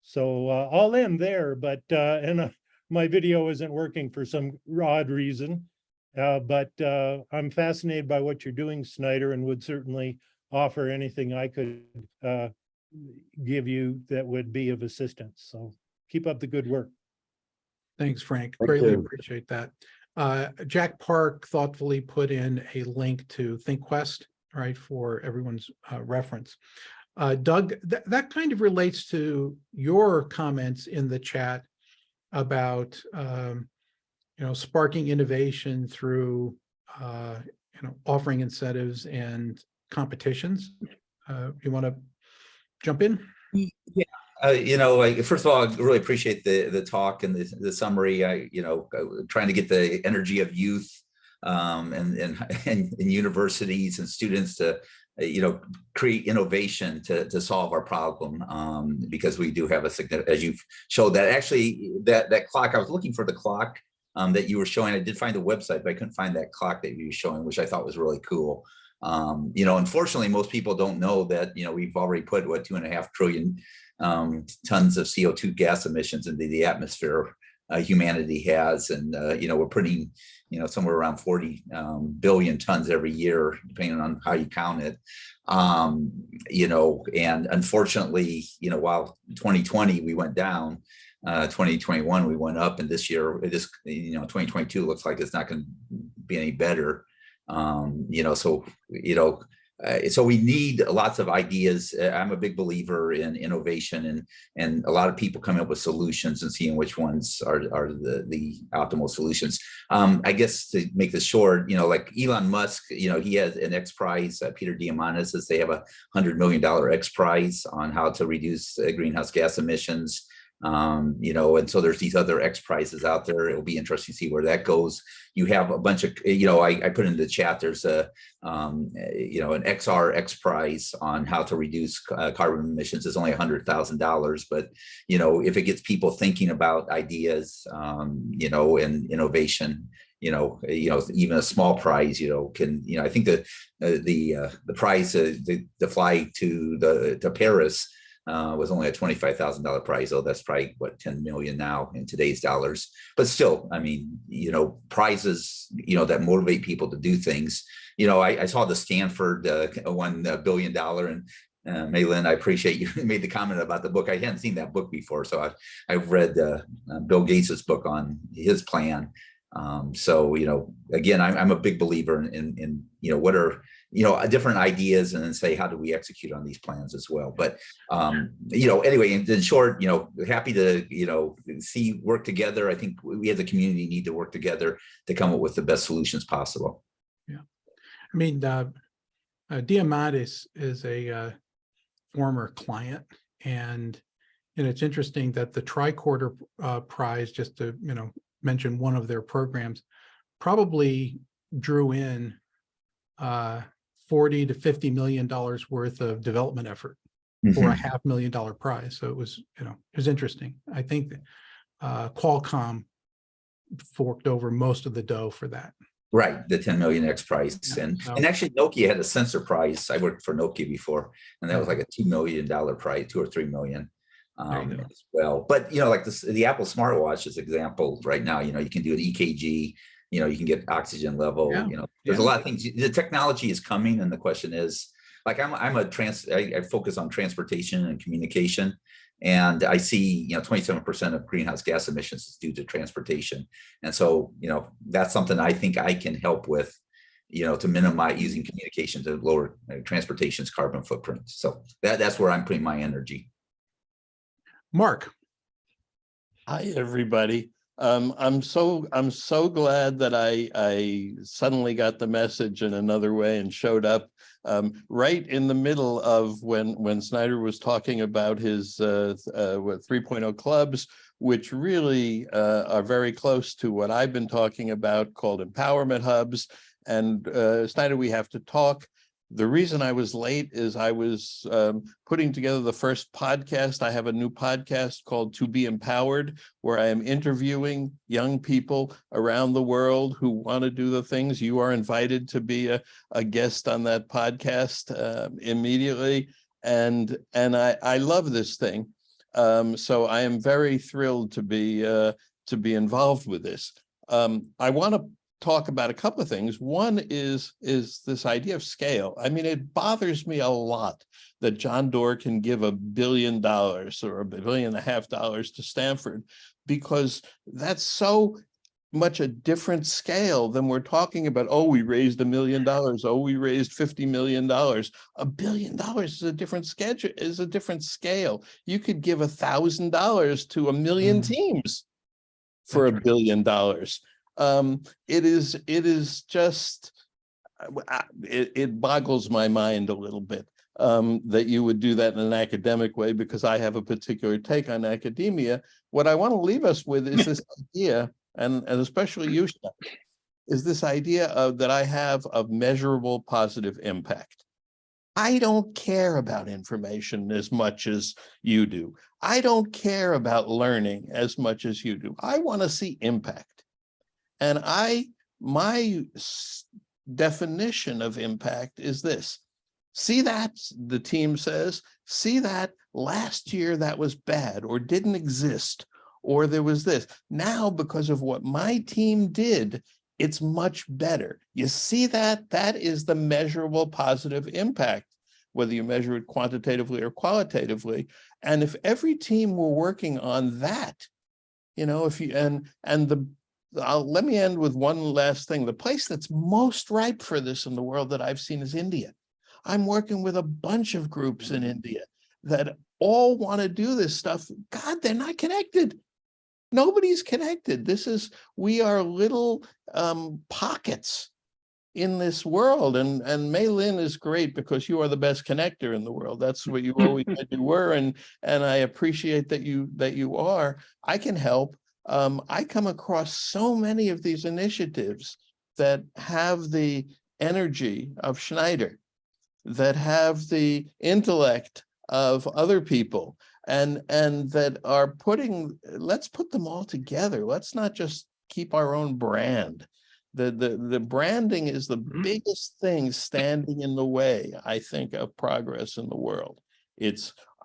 So I'll end there, but my video isn't working for some odd reason, but I'm fascinated by what you're doing, Sneider, and would certainly offer anything I could give you that would be of assistance. So keep up the good work. Thanks, Frank. Thank Greatly you. appreciate that. Jack Park thoughtfully put in a link to ThinkQuest, right, for everyone's reference. Doug, that kind of relates to your comments in the chat about sparking innovation through offering incentives and competitions. You want to jump in? Yeah. First of all, I really appreciate the talk and the summary. Trying to get the energy of youth and universities and students to create innovation to solve our problem, because we do have a significant, as you've showed that actually that clock, I was looking for the clock that you were showing. I did find the website, but I couldn't find that clock that you were showing, which I thought was really cool. Unfortunately, most people don't know that, we've already put 2.5 trillion tons of CO2 gas emissions into the atmosphere. Humanity has, and we're putting somewhere around 40 billion tons every year, depending on how you count it. And unfortunately, while 2020 we went down, 2021 we went up, and this year 2022 looks like it's not going to be any better. So we need lots of ideas. I'm a big believer in innovation, and a lot of people coming up with solutions and seeing which ones are the optimal solutions. I guess to make this short, like Elon Musk, he has an X Prize. Peter Diamandis says they have $100 million X Prize on how to reduce greenhouse gas emissions. And so there's these other X prizes out there. It'll be interesting to see where that goes. You have a bunch of, I put in the chat, there's an XR X prize on how to reduce carbon emissions. It's only $100,000, but, if it gets people thinking about ideas, and innovation, even a small prize, can, I think the prize to fly to Paris, was only a $25,000 prize. Oh, that's probably what, 10 million now in today's dollars. But still, I mean, prizes, that motivate people to do things. I saw the Stanford $1 billion, and Maylin, I appreciate you made the comment about the book. I hadn't seen that book before, so I've read Bill Gates's book on his plan. So again, I'm a big believer in what are different ideas, and then say, how do we execute on these plans as well? But anyway, in short, happy to see work together. I think we as a community need to work together to come up with the best solutions possible. Yeah, I mean, Diamant is a former client, and it's interesting that the Tricorder prize, just to mention one of their programs, probably drew in $40 to $50 million worth of development effort for a $500,000 prize. So it was interesting. I think that Qualcomm forked over most of the dough for that. Right, the 10 million X prize. Yeah, and actually Nokia had a sensor prize. I worked for Nokia before, and that was like a $2 million prize, 2 or 3 million as well. But like the Apple smartwatch is example right now. You can do an EKG, you can get oxygen level. There's a lot of things. The technology is coming, and the question is, like, I focus on transportation and communication, and I see 27% of greenhouse gas emissions is due to transportation, and so that's something I think I can help with, to minimize using communication to lower transportation's carbon footprint. So that's where I'm putting my energy. Mark. Hi, everybody. I'm so glad that I suddenly got the message in another way and showed up right in the middle of when Sneider was talking about his 3.0 clubs, which really are very close to what I've been talking about, called empowerment hubs. And Sneider, we have to talk. The reason I was late is I was putting together the first podcast. I have a new podcast called To Be Empowered, where I am interviewing young people around the world who want to do the things. You are invited to be a guest on that podcast immediately. And I love this thing. So I am very thrilled to be involved with this. I want to talk about a couple of things. One is this idea of scale. I mean, it bothers me a lot that John Doerr can give $1 billion or $1.5 billion to Stanford, because that's so much a different scale than we're talking about. Oh, we raised $1 million. Oh, we raised $50 million. $1 billion is a different schedule, is a different scale. You could give $1,000 to 1 million teams for $1 billion. It is just, it boggles my mind a little bit that you would do that in an academic way, because I have a particular take on academia. What I want to leave us with is this idea, and especially you, is this idea that I have of measurable positive impact. I don't care about information as much as you do. I don't care about learning as much as you do. I want to see impact. And my definition of impact is this. See that, the team says, see that last year that was bad or didn't exist, or there was this. Now, because of what my team did, it's much better. You see that? That is the measurable positive impact, whether you measure it quantitatively or qualitatively. And if every team were working on that, if you, let me end with one last thing. The place that's most ripe for this in the world that I've seen is India. I'm working with a bunch of groups in India that all want to do this stuff. God, they're not connected. Nobody's connected. We are little pockets in this world. And Maylin is great because you are the best connector in the world. That's what you always said you were. And I appreciate that you are. I can help. I come across so many of these initiatives that have the energy of Sneider, that have the intellect of other people, and that are let's put them all together. Let's not just keep our own brand. The branding is the biggest thing standing in the way, I think, of progress in the world.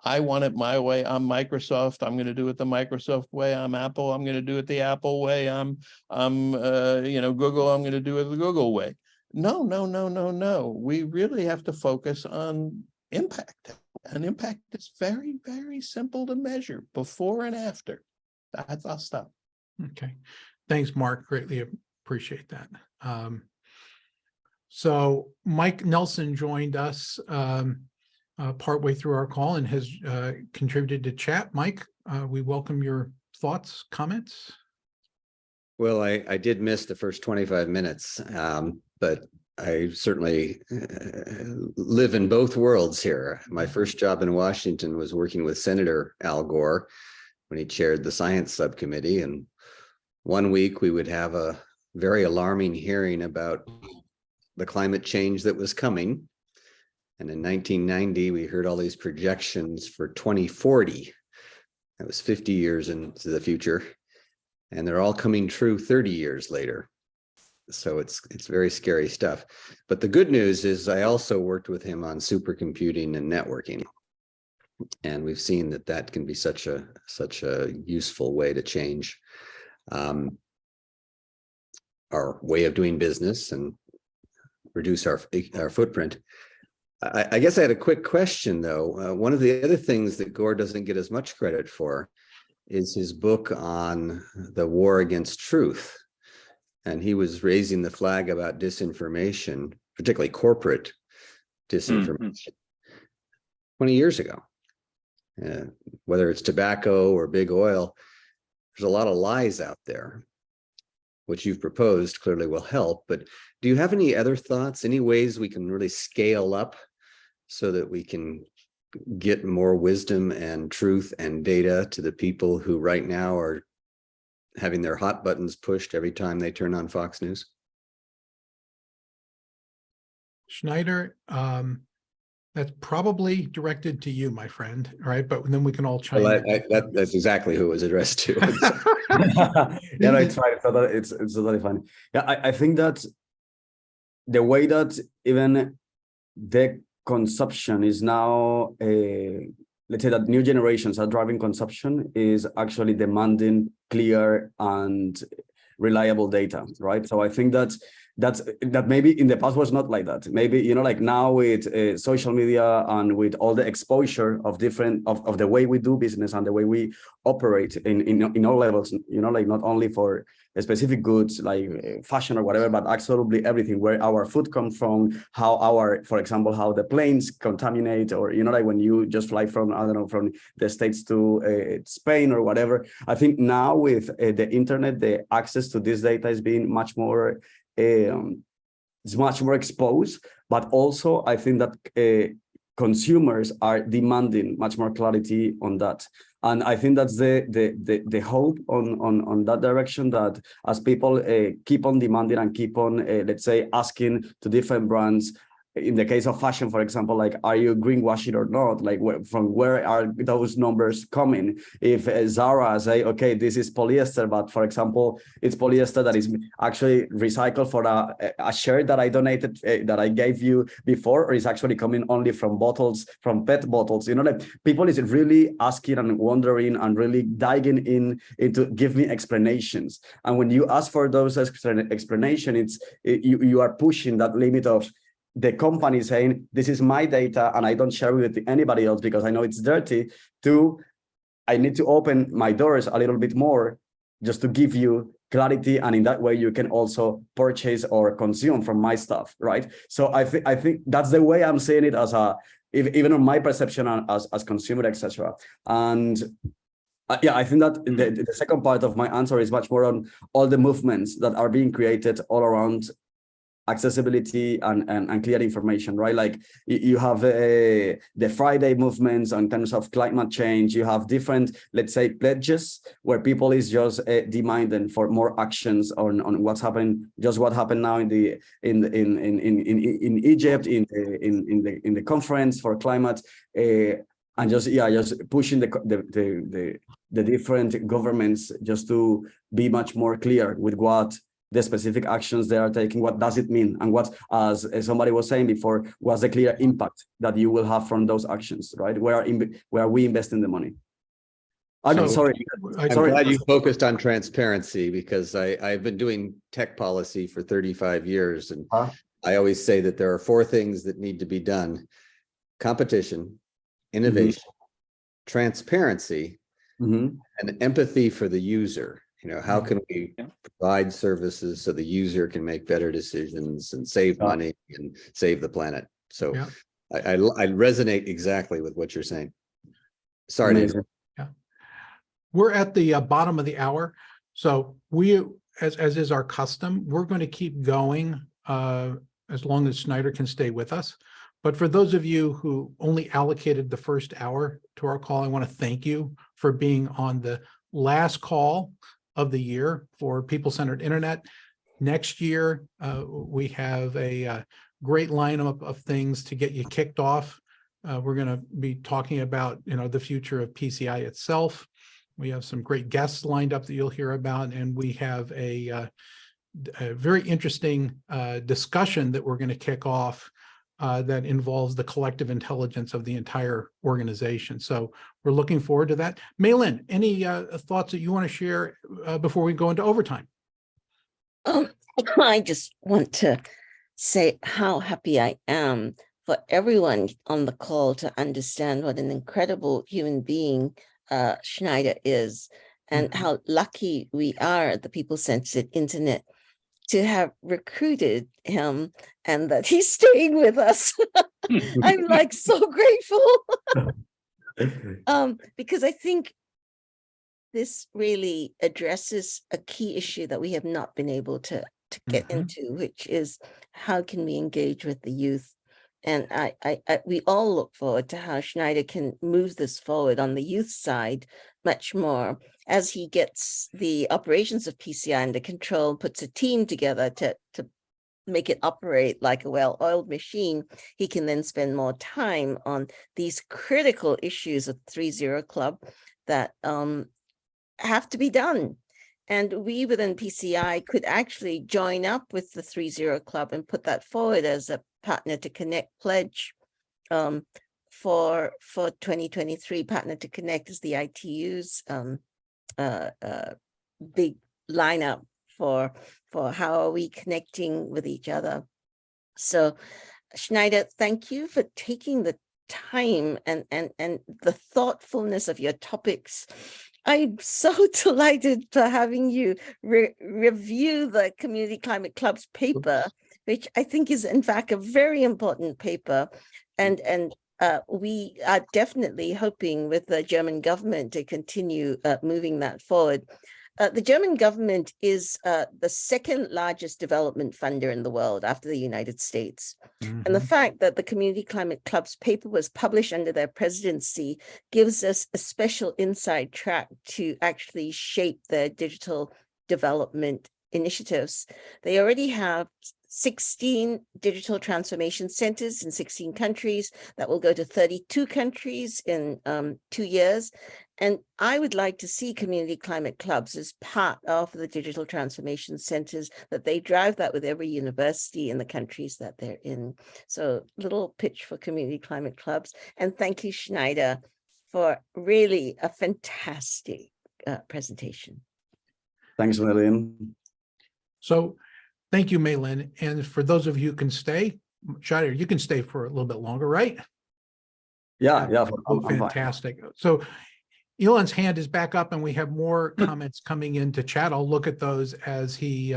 I want it my way. I'm Microsoft. I'm going to do it the Microsoft way. I'm Apple. I'm going to do it the Apple way. I'm Google. I'm going to do it the Google way. No, no, no, no, no. We really have to focus on impact. And impact is very, very simple to measure before and after. I'll stop. Okay. Thanks, Mark. Greatly appreciate that. So Mike Nelson joined us partway through our call and has contributed to chat. Mike, we welcome your thoughts, comments. Well, I did miss the first 25 minutes, but I certainly live in both worlds here. My first job in Washington was working with Senator Al Gore when he chaired the science subcommittee. And one week we would have a very alarming hearing about the climate change that was coming. And in 1990, we heard all these projections for 2040. That was 50 years into the future. And they're all coming true 30 years later. So it's very scary stuff. But the good news is I also worked with him on supercomputing and networking. And we've seen that that can be such a useful way to change our way of doing business and reduce our footprint. I guess I had a quick question, though. One of the other things that Gore doesn't get as much credit for is his book on the war against truth. And he was raising the flag about disinformation, particularly corporate disinformation, 20 years ago. Whether it's tobacco or big oil, there's a lot of lies out there. What you've proposed clearly will help, but do you have any other thoughts, any ways we can really scale up so that we can get more wisdom and truth and data to the people who right now are having their hot buttons pushed every time they turn on Fox News? Sneider, that's probably directed to you, my friend. All right, but then we can all chime Well, in. that's exactly who it was addressed to. Yeah, no, it's fine. It's totally fine. Yeah, I think that the way that even the consumption is now, let's say that new generations are driving consumption is actually demanding clear and reliable data, right? So I think that maybe in the past was not like that. Maybe, like now with social media and with all the exposure of different of the way we do business and the way we operate in all levels, like not only for specific goods like fashion or whatever, but absolutely everything, where our food comes from, for example, how the planes contaminate, or, like when you just fly from, I don't know, from the States to Spain or whatever. I think now with the internet, the access to this data is being much more, it's much more exposed, but also I think that consumers are demanding much more clarity on that. And I think that's the hope on that direction, that as people keep on demanding and keep on, let's say, asking to different brands, in the case of fashion, for example, like, are you greenwashing or not? Like, from where are those numbers coming? If Zara say, okay, this is polyester, but for example, it's polyester that is actually recycled for a shirt that I donated, that I gave you before, or is actually coming only from bottles, from PET bottles, like people is really asking and wondering and really diving into give me explanations. And when you ask for those explanations, you are pushing that limit of the company saying, this is my data and I don't share it with anybody else because I know it's dirty, to I need to open my doors a little bit more just to give you clarity, and in that way you can also purchase or consume from my stuff, right? So I think that's the way I'm seeing it, as even on my perception as consumer, etc. And yeah, I think that the second part of my answer is much more on all the movements that are being created all around accessibility and clear information, right? Like you have the Friday movements in terms of climate change. You have different, let's say, pledges where people is just demanding for more actions on what's happening. Just what happened now in Egypt in the conference for climate, and just pushing the different governments just to be much more clear with what the specific actions they are taking, what does it mean? And what, as somebody was saying before, what's the clear impact that you will have from those actions, right? Where are we investing the money? I'm So- sorry. I'm glad you focused on transparency, because I've been doing tech policy for 35 years, and I always say that there are 4 things that need to be done: competition, innovation, transparency, and empathy for the user. How can we provide services so the user can make better decisions and save money and save the planet? So I resonate exactly with what you're saying. Sorry to interrupt. We're at the bottom of the hour. So we, as is our custom, we're going to keep going as long as Sneider can stay with us. But for those of you who only allocated the first hour to our call, I want to thank you for being on the last call of the year for People-Centered Internet. Next year, we have a great lineup of things to get you kicked off. We're going to be talking about, the future of PCI itself. We have some great guests lined up that you'll hear about, and we have a very interesting discussion that we're going to kick off that involves the collective intelligence of the entire organization. So we're looking forward to that. Maylin, any thoughts that you want to share before we go into overtime? I just want to say how happy I am for everyone on the call to understand what an incredible human being Sneider is, and how lucky we are at the People-Centered Internet to have recruited him, and that he's staying with us. I'm like so grateful. Because I think this really addresses a key issue that we have not been able to get into, which is how can we engage with the youth? And we all look forward to how Sneider can move this forward on the youth side much more as he gets the operations of PCI under control, puts a team together to make it operate like a well-oiled machine. He can then spend more time on these critical issues of 3.0 Club that have to be done. And we within PCI could actually join up with the 3.0 Club and put that forward as a Partner to Connect pledge for 2023. Partner to Connect is the ITU's big lineup for how are we connecting with each other. So Sneider, thank you for taking the time and the thoughtfulness of your topics. I'm so delighted for having you review the Community Climate Club's paper, which I think is in fact a very important paper. And we are definitely hoping with the German government to continue moving that forward. The German government is the second largest development funder in the world after the United States. And the fact that the Community Climate Club's paper was published under their presidency gives us a special inside track to actually shape their digital development initiatives. They already have 16 digital transformation centers in 16 countries that will go to 32 countries in 2 years. And I would like to see Community Climate Clubs as part of the digital transformation centers, that they drive that with every university in the countries that they're in. So little pitch for Community Climate Clubs. And thank you, Sneider, for really a fantastic presentation. Thanks, Maylin. So thank you, Maylin. And for those of you who can stay, Sneider, you can stay for a little bit longer, right? Yeah. Oh, fantastic. So Elon's hand is back up and we have more comments coming into chat. I'll look at those as he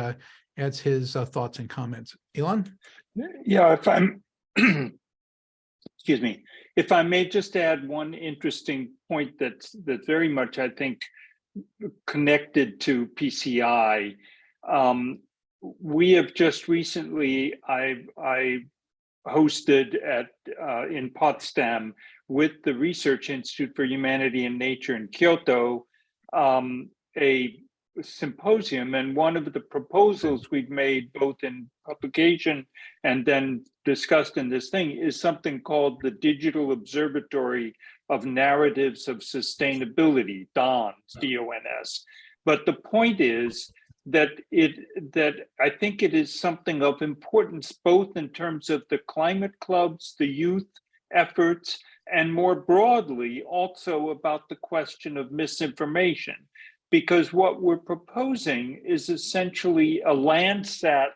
adds his thoughts and comments. Elon? Yeah, if I'm, excuse me, if I may just add one interesting point that's very much, I think, connected to PCI. We have just recently, I hosted in Potsdam with the Research Institute for Humanity and Nature in Kyoto, a symposium, and one of the proposals we've made both in publication and then discussed in this thing is something called the Digital Observatory of Narratives of Sustainability, DONS, D-O-N-S. But the point is that I think it is something of importance, both in terms of the climate clubs, the youth efforts, and more broadly also about the question of misinformation. Because what we're proposing is essentially a Landsat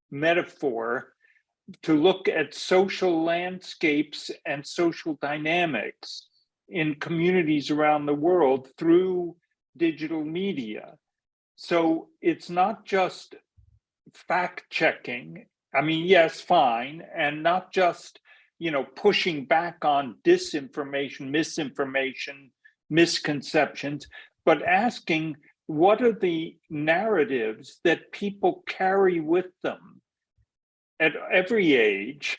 metaphor to look at social landscapes and social dynamics in communities around the world through digital media. So it's not just fact checking. I mean, yes, fine, and not just, you know, pushing back on disinformation, misinformation, misconceptions, but asking what are the narratives that people carry with them at every age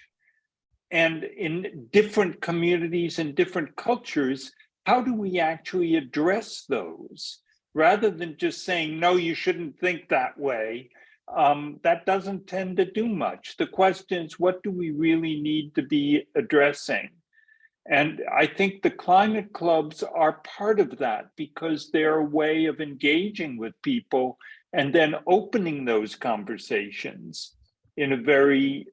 and in different communities and different cultures. How do we actually address those rather than just saying, no, you shouldn't think that way? That doesn't tend to do much. The question is, what do we really need to be addressing? And I think the climate clubs are part of that because they're a way of engaging with people and then opening those conversations in a very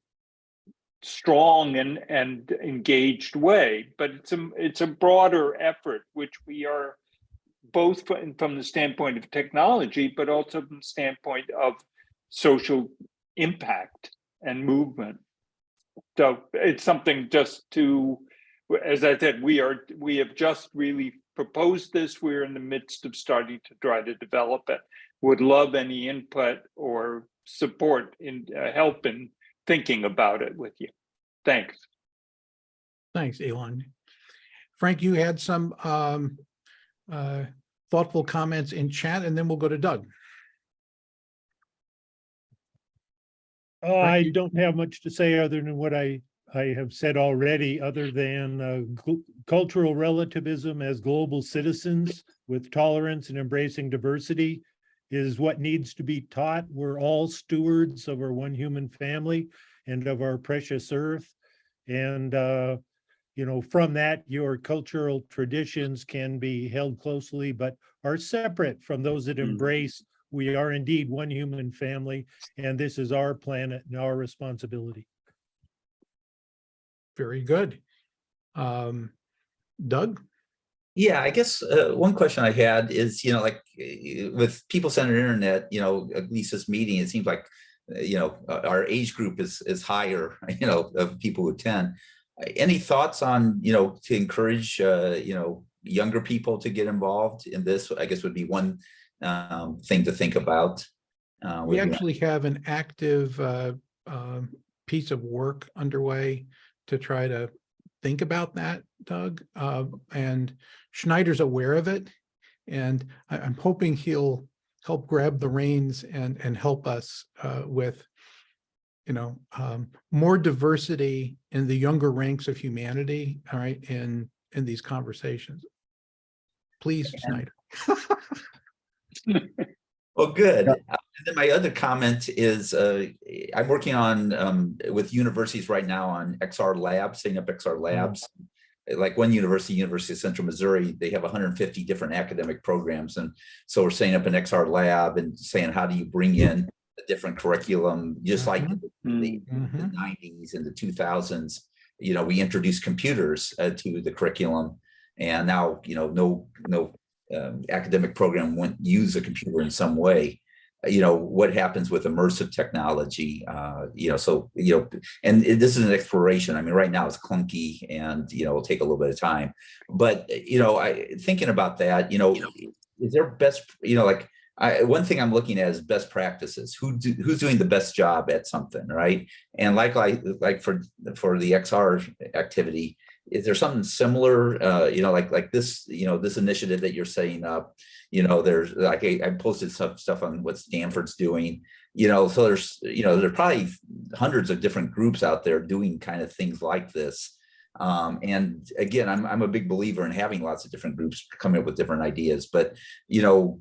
strong and engaged way. But it's a broader effort, which we are both from the standpoint of technology, but also from the standpoint of social impact and movement. So it's something just to, as I said, we have just really proposed this. We're in the midst of starting to try to develop it. Would love any input or support in help in thinking about it with you. Thanks. Thanks, Elon. Frank, you had some thoughtful comments in chat, and then we'll go to Doug. Oh, I don't have much to say other than what I have said already, other than cultural relativism as global citizens with tolerance and embracing diversity is what needs to be taught. We're all stewards of our one human family and of our precious earth. And, you know, from that, your cultural traditions can be held closely, but are separate from those that embrace we are indeed one human family, and this is our planet and our responsibility. Very good. Doug? Yeah, I guess one question I had is, you know, like with people-centered internet, you know, at least this meeting, it seems like, you know, our age group is higher, you know, of people who attend. Any thoughts on, you know, to encourage, you know, younger people to get involved in this? I guess would be one thing to think about. We actually have an active piece of work underway to try to think about that, Doug. And Schneider's aware of it. And I'm hoping he'll help grab the reins and help us with, you know, more diversity in the younger ranks of humanity, all right, in these conversations. Please, Sneider. Well, good. And then my other comment is I'm working on with universities right now on XR labs, setting up XR labs. Like one university, University of Central Missouri, they have 150 different academic programs. And so we're setting up an XR lab and saying, how do you bring in a different curriculum, just like in the 90s and the 2000s, you know, we introduced computers to the curriculum. And now, you know, no academic program wouldn't use a computer in some way. You know, what happens with immersive technology, you know, so, you know, and this is an exploration. I mean, right now it's clunky and, you know, it'll take a little bit of time, but, you know, thinking about that, you know, is there best, you know, like one thing I'm looking at is best practices. Who's doing the best job at something, right? And like for the XR activity, is there something similar, you know, like this, you know, this initiative that you're setting up, you know, there's like, I posted some stuff on what Stanford's doing, you know, so there's, you know, there's probably hundreds of different groups out there doing kind of things like this. And again, I'm a big believer in having lots of different groups coming up with different ideas, but, you know,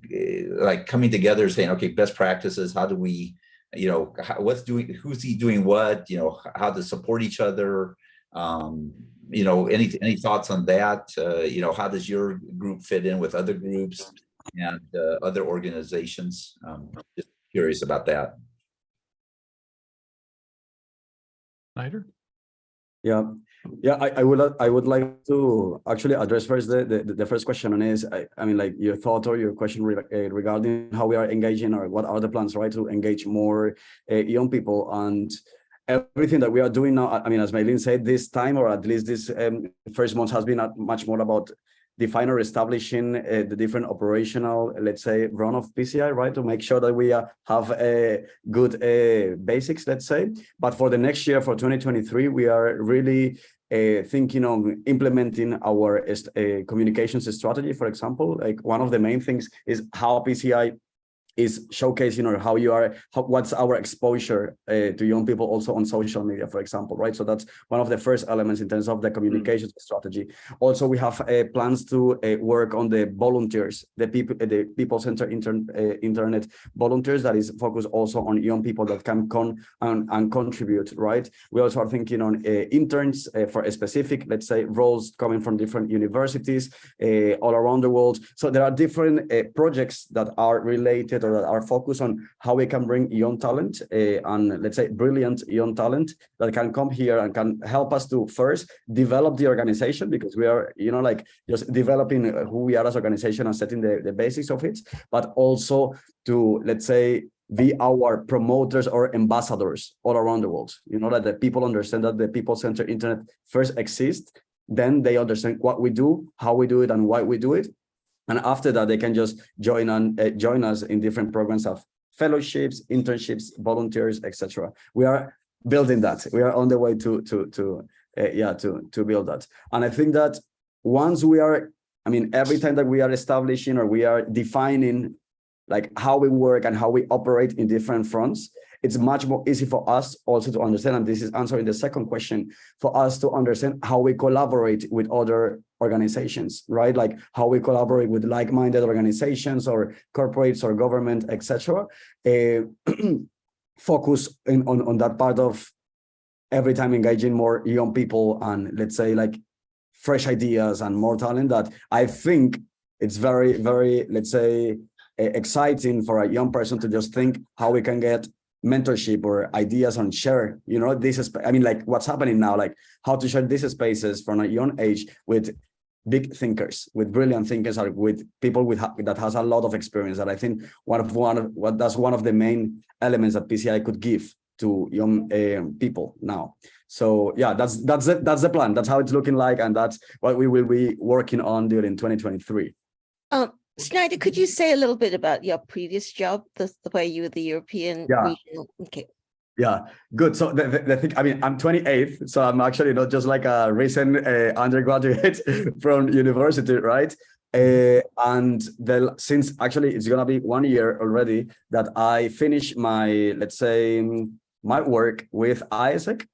like coming together saying, okay, best practices, how do we, you know, who's doing what, you know, how to support each other, you know, any thoughts on that? You know, how does your group fit in with other groups and other organizations? Just curious about that. Sneider? Yeah, I would like to actually address first the first question, and is I mean, like, your thought or your question regarding how we are engaging, or what are the plans, right, to engage more young people. And everything that we are doing now, I mean, as Maylin said, this time, or at least this first month, has been much more about define or establishing the different operational, let's say, run of PCI, right, to make sure that we have a good basics, let's say. But for the next year, for 2023, we are really thinking on implementing our communications strategy. For example, like, one of the main things is how PCI is showcasing, or how you are, what's our exposure to young people also on social media, for example, right? So that's one of the first elements in terms of the communication strategy. Also, we have plans to work on the volunteers, the people-centered internet volunteers, that is focused also on young people that can come and contribute, right? We also are thinking on interns for a specific, let's say, roles coming from different universities all around the world. So there are different projects that are related, or that are focused on how we can bring young talent and, let's say, brilliant young talent that can come here and can help us to first develop the organization, because we are, you know, like, just developing who we are as organization and setting the basics of it, but also to, let's say, be our promoters or ambassadors all around the world. You know, that the people understand that the people-centered internet first exists, then they understand what we do, how we do it, and why we do it. And after that, they can just join us in different programs of fellowships, internships, volunteers, etc. We are building that. We are on the way to build that. And I think that once we are, I mean, every time that we are establishing, or we are defining, like, how we work and how we operate in different fronts, it's much more easy for us also to understand, and this is answering the second question, for us to understand how we collaborate with other organizations, right? Like, how we collaborate with like-minded organizations or corporates or government, etc. Focus on that part of every time engaging more young people and, let's say, like, fresh ideas and more talent, that I think it's very, very, let's say, exciting for a young person to just think how we can get mentorship or ideas on share, you know, this is, I mean, like, what's happening now, like, how to share these spaces from a young age with big thinkers, with brilliant thinkers, or with people that has a lot of experience. That I think that's one of the main elements that PCI could give to young people now. So yeah, that's the plan. That's how it's looking like, and that's what we will be working on during 2023. Sneider, could you say a little bit about your previous job, the way you were the European regional? Okay. Yeah, good. So the thing, I mean, I'm 28, so I'm actually not just like a recent undergraduate from university, right? And since actually it's gonna be 1 year already that I finished my, let's say, my work with ISEC.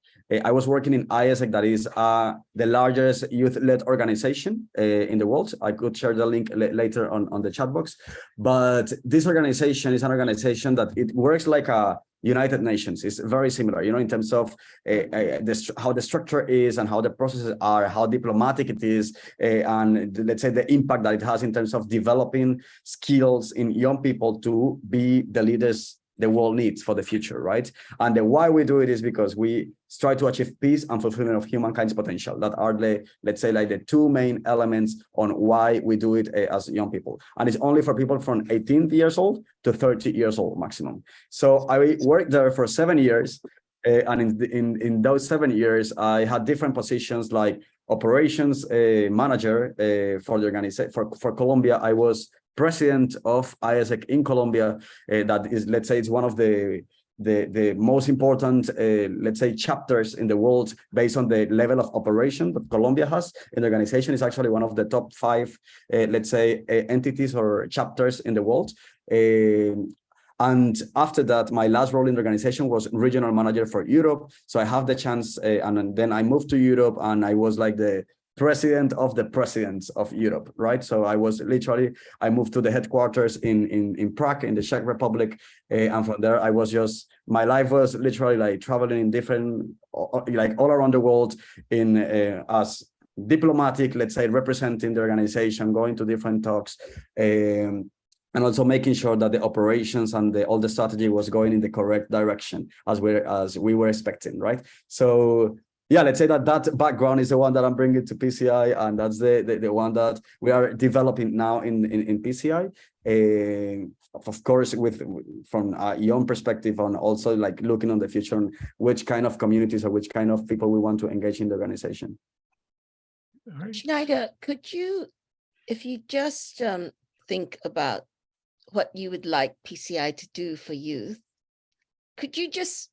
I was working in ISEC, that is the largest youth-led organization in the world. I could share the link later on the chat box. But this organization is an organization that it works like a United Nations. It's very similar, you know, in terms of how the structure is and how the processes are, how diplomatic it is, and let's say the impact that it has in terms of developing skills in young people to be the leaders the world needs for the future, right? And the why we do it is because we try to achieve peace and fulfillment of humankind's potential. That are the, let's say, like, the two main elements on why we do it as young people. And it's only for people from 18 years old to 30 years old maximum. So I worked there for 7 years. And in those 7 years, I had different positions, like operations manager for the organization. For Colombia, I was president of ISEC in Colombia. That is, let's say, it's one of the most important, let's say, chapters in the world based on the level of operation that Colombia has. And the organization is actually one of the top 5, let's say, entities or chapters in the world. And after that, my last role in the organization was regional manager for Europe. So I have the chance, and then I moved to Europe, and I was like the president of the presidents of Europe, right? So I was literally, I moved to the headquarters in Prague, in the Czech Republic. And from there, I was just, my life was literally like traveling in different, like all around the world in as diplomatic, let's say, representing the organization, going to different talks, and also making sure that the operations and all the strategy was going in the correct direction as we were expecting, right? So yeah, let's say that background is the one that I'm bringing to PCI, and that's the one that we are developing now in PCI. Of course, from a young perspective, on also like looking on the future on which kind of communities or which kind of people we want to engage in the organization. All right. Sneider, could you, if you just think about what you would like PCI to do for youth, could you just,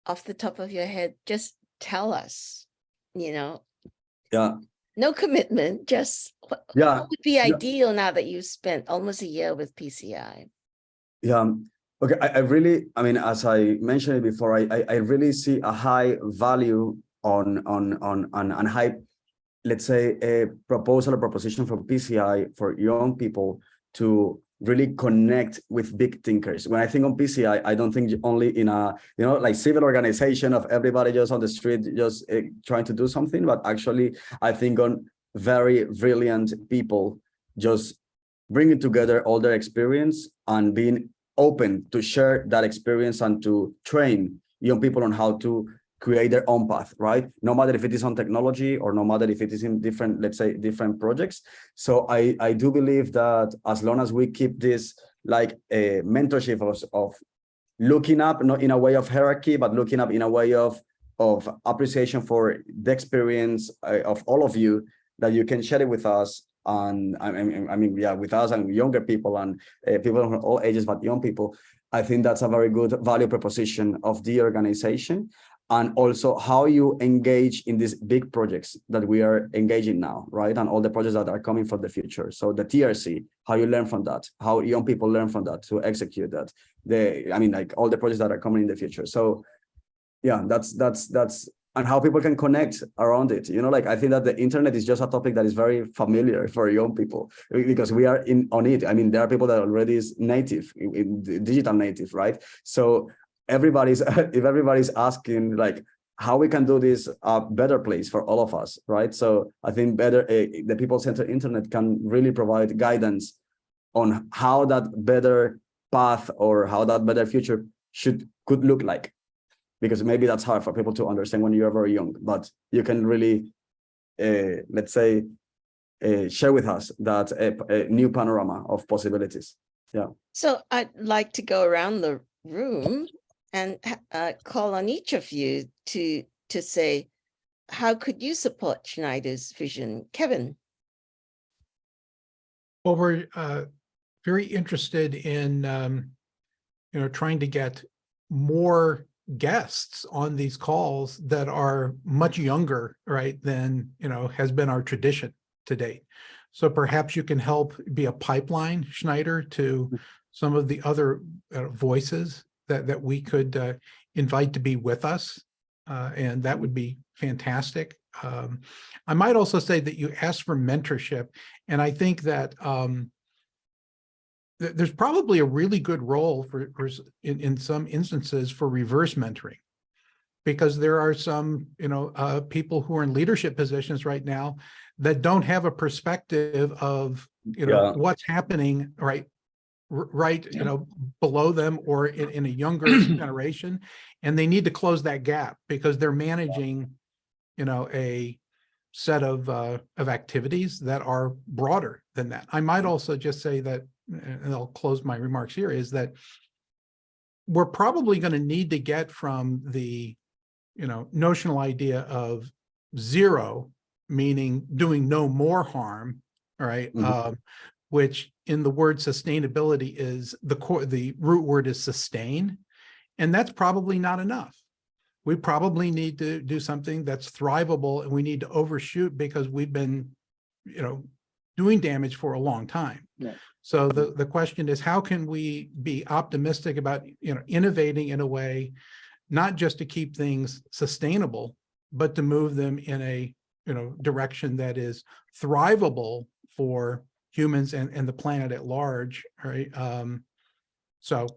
off the top of your head, just tell us, Yeah. No commitment, just what would be ideal now that you've spent almost a year with PCI? Yeah. Okay. I mean, as I mentioned it before, I really see a high value on high, let's say, a proposal or proposition from PCI for young people to really connect with big thinkers. When I think on PCI, I don't think only in a, like civil organization of everybody just on the street, just trying to do something, but actually I think on very brilliant people just bringing together all their experience and being open to share that experience and to train young people on how to create their own path, right? No matter if it is on technology or no matter if it is in different, let's say, different projects. So I do believe that as long as we keep this like a mentorship of looking up, not in a way of hierarchy, but looking up in a way of appreciation for the experience of all of you, that you can share it with us. And I mean, yeah, with us and younger people and people of all ages, but young people, I think that's a very good value proposition of the organization. And also how you engage in these big projects that we are engaging now, right? And all the projects that are coming for the future. So the TRC, how you learn from that, how young people learn from that to execute that. Like all the projects that are coming in the future. So yeah, that's and how people can connect around it. Like I think that the internet is just a topic that is very familiar for young people because we are on it. I mean, there are people that already is native, digital native, right? So if everybody's asking like how we can do this a better place for all of us, right? So I think the people-centered internet can really provide guidance on how that better path or how that better future could look like, because maybe that's hard for people to understand when you're very young, but you can really let's say share with us that a new panorama of possibilities. Yeah. So I'd like to go around the room and call on each of you to say, how could you support Sneider's vision? Kevin? Well, we're very interested in, trying to get more guests on these calls that are much younger, right, than, has been our tradition to date. So perhaps you can help be a pipeline, Sneider, to some of the other voices that we could invite to be with us, and that would be fantastic. I might also say that you asked for mentorship, and I think that there's probably a really good role for in some instances for reverse mentoring, because there are some people who are in leadership positions right now that don't have a perspective of what's happening right below them or in a younger generation, and they need to close that gap because they're managing a set of activities that are broader than that. I might also just say that, and I'll close my remarks here, is that we're probably going to need to get from the notional idea of zero, meaning doing no more harm, all right, which in the word sustainability is the root word is sustain, and that's probably not enough. We probably need to do something that's thrivable, and we need to overshoot because we've been doing damage for a long time. Yeah. So the question is, how can we be optimistic about innovating in a way not just to keep things sustainable, but to move them in a direction that is thrivable for humans and the planet at large, right? So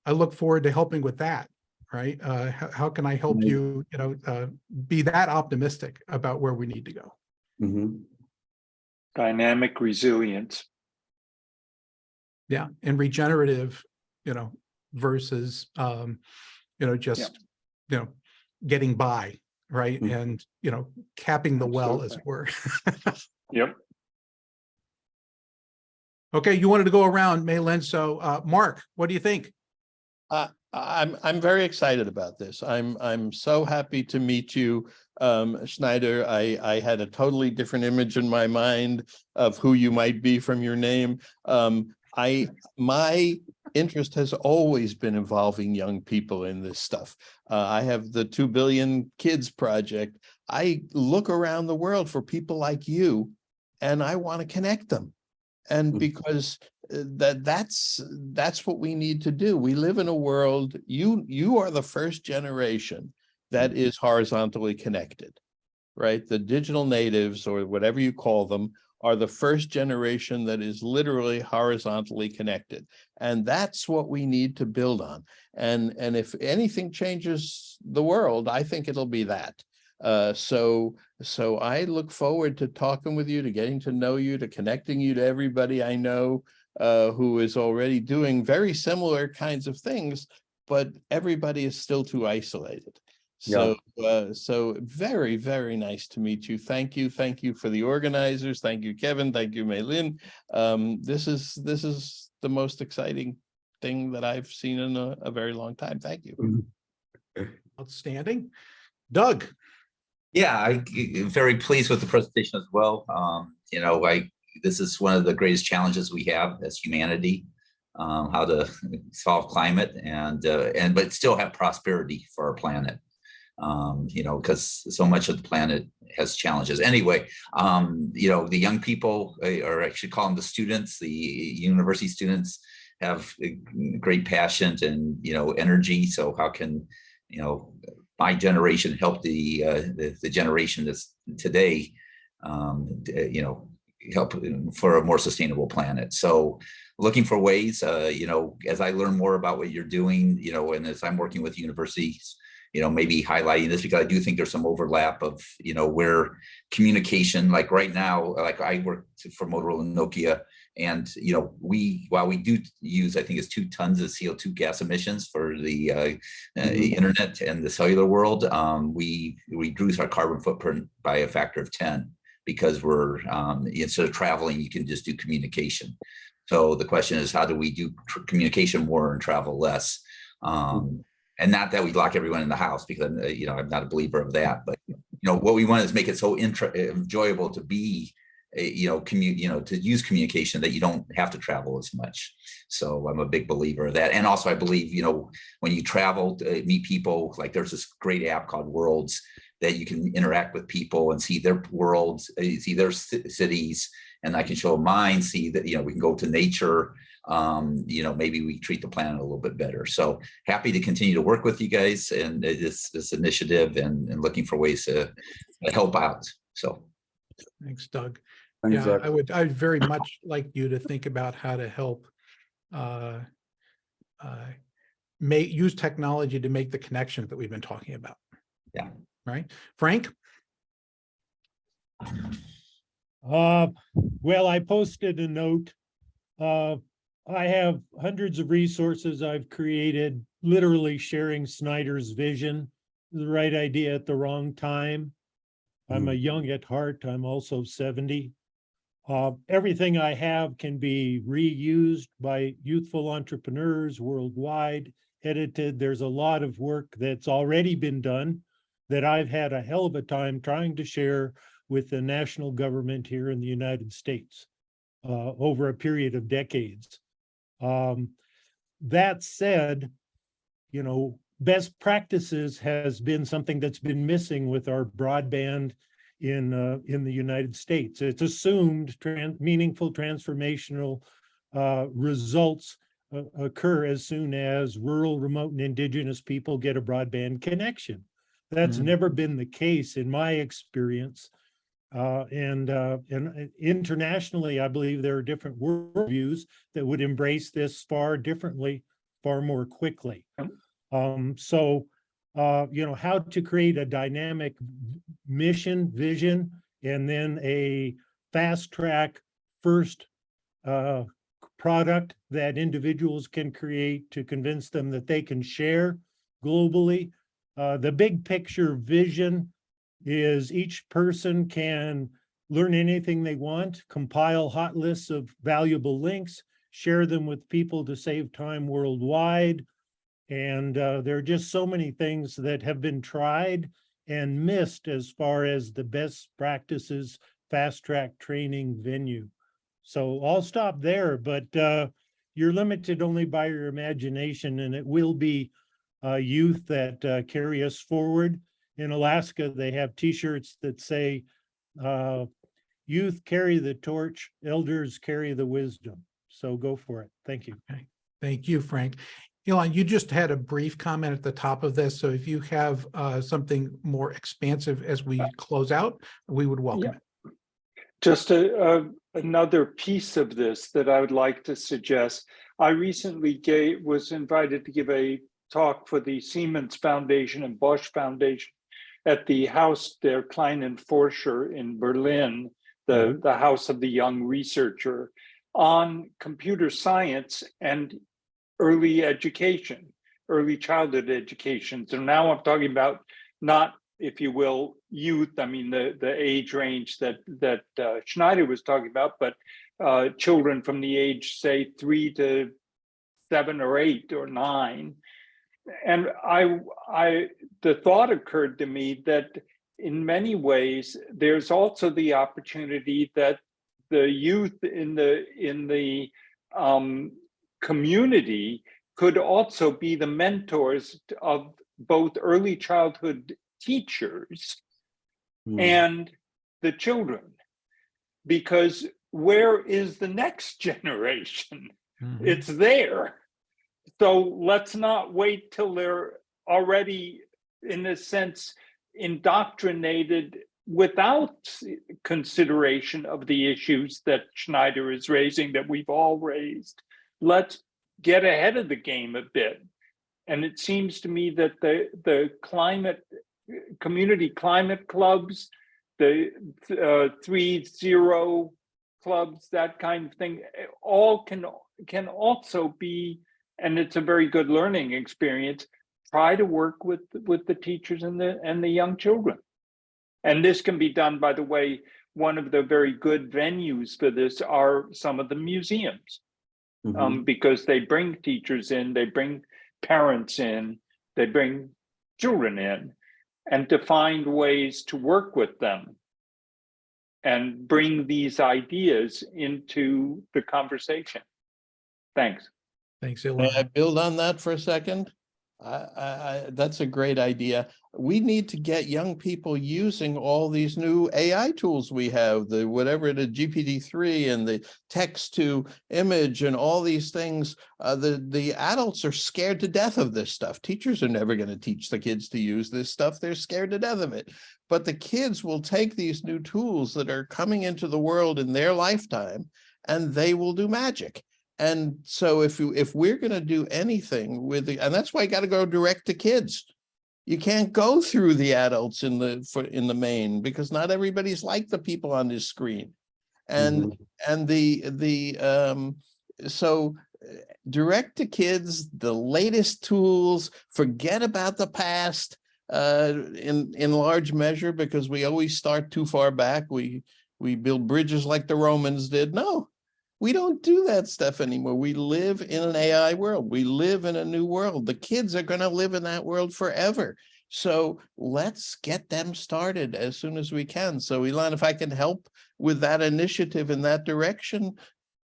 I look forward to helping with that, right? How can I help you, be that optimistic about where we need to go? Dynamic resilience. Yeah, and regenerative, versus, just, getting by, right? Mm. And, capping the well, as it were. Yep. Okay, you wanted to go around, Maylin. So, Mark, what do you think? I'm very excited about this. I'm so happy to meet you, Sneider. I had a totally different image in my mind of who you might be from your name. My interest has always been involving young people in this stuff. I have the 2 Billion Kids Project. I look around the world for people like you, and I want to connect them. And because that's what we need to do. We live in a world, you are the first generation that is horizontally connected, right? The digital natives, or whatever you call them, are the first generation that is literally horizontally connected. And that's what we need to build on. And if anything changes the world, I think it'll be that. So I look forward to talking with you, to getting to know you, to connecting you to everybody I know who is already doing very similar kinds of things, but everybody is still too isolated. So so very, very nice to meet you. Thank you for the organizers. Thank you, Kevin. Thank you, Maylin. This is the most exciting thing that I've seen in a very long time. Thank you. Outstanding. Doug. Yeah, I'm very pleased with the presentation as well. This is one of the greatest challenges we have as humanity, how to solve climate but still have prosperity for our planet. Because so much of the planet has challenges. Anyway, the young people, or I should call them the students, the university students, have a great passion and energy. So how can my generation help the generation that's today, help for a more sustainable planet? So looking for ways, as I learn more about what you're doing, and as I'm working with universities, maybe highlighting this, because I do think there's some overlap of, where communication, like right now, like I work for Motorola and Nokia, and, while we do use, I think it's 2 tons of CO2 gas emissions for the internet and the cellular world, we reduce our carbon footprint by a factor of 10, because we're, instead of traveling, you can just do communication. So the question is, how do we do communication more and travel less? And not that we lock everyone in the house, because I'm not a believer of that. But what we want is make it so enjoyable to be, to use communication, that you don't have to travel as much. So I'm a big believer of that. And also, I believe when you travel to meet people, like there's this great app called Worlds that you can interact with people and see their worlds, see their cities, and I can show mine. See that we can go to nature. Maybe we treat the planet a little bit better. So happy to continue to work with you guys and this initiative, and looking for ways to help out. So Thanks, Doug. Thanks, Doug. I'd very much like you to think about how to help use technology to make the connections that we've been talking about. Yeah. Right. Frank? Well, I posted a note. I have hundreds of resources I've created, literally sharing Sneider's vision, the right idea at the wrong time. I'm a young at heart. I'm also 70. Everything I have can be reused by youthful entrepreneurs worldwide, edited. There's a lot of work that's already been done that I've had a hell of a time trying to share with the national government here in the United States over a period of decades. That said, best practices has been something that's been missing with our broadband in the United States. It's assumed meaningful transformational results occur as soon as rural, remote, and indigenous people get a broadband connection. That's never been the case in my experience. And internationally, I believe there are different worldviews that would embrace this far differently, far more quickly. So how to create a dynamic vision, and then a fast track first product that individuals can create to convince them that they can share globally. The big picture vision is each person can learn anything they want, compile hot lists of valuable links, share them with people to save time worldwide. And there are just so many things that have been tried and missed as far as the best practices, fast track training venue. So I'll stop there, but you're limited only by your imagination, and it will be youth that carry us forward. In Alaska, they have t-shirts that say, youth carry the torch, elders carry the wisdom. So go for it. Thank you. Okay. Thank you, Frank. Elon, you just had a brief comment at the top of this. So if you have something more expansive as we close out, we would welcome it. Just another piece of this that I would like to suggest. I recently was invited to give a talk for the Siemens Foundation and Bosch Foundation at the Haus der Kleinen Forscher in Berlin, the House of the Young Researcher, on computer science and early education, early childhood education. So now I'm talking about not, if you will, youth, I mean the age range that Sneider was talking about, but children from the age, say, 3 to 7 or 8 or 9. And the thought occurred to me that in many ways, there's also the opportunity that the youth in the community could also be the mentors of both early childhood teachers and the children, because where is the next generation? It's there. So let's not wait till they're already, in a sense, indoctrinated without consideration of the issues that Sneider is raising, that we've all raised. Let's get ahead of the game a bit. And it seems to me that the community climate clubs, the 3-0 clubs, that kind of thing, all can also be, and it's a very good learning experience, try to work with the teachers and the young children. And this can be done, by the way, one of the very good venues for this are some of the museums, because they bring teachers in, they bring parents in, they bring children in, and to find ways to work with them and bring these ideas into the conversation. Thanks. Thanks, May Elon. I build on that for a second? That's a great idea. We need to get young people using all these new AI tools we have, the whatever it is, GPT-3 and the text to image and all these things. The adults are scared to death of this stuff. Teachers are never going to teach the kids to use this stuff. They're scared to death of it. But the kids will take these new tools that are coming into the world in their lifetime, and they will do magic. And so if we're going to do anything with and that's why you got to go direct to kids. You can't go through the adults in the main, because not everybody's like the people on this screen. And so direct to kids, the latest tools, forget about the past in large measure, because we always start too far back. We build bridges like the Romans did. No. We don't do that stuff anymore. We live in an AI world. We live in a new world. The kids are going to live in that world forever. So let's get them started as soon as we can. So Elon, if I can help with that initiative in that direction,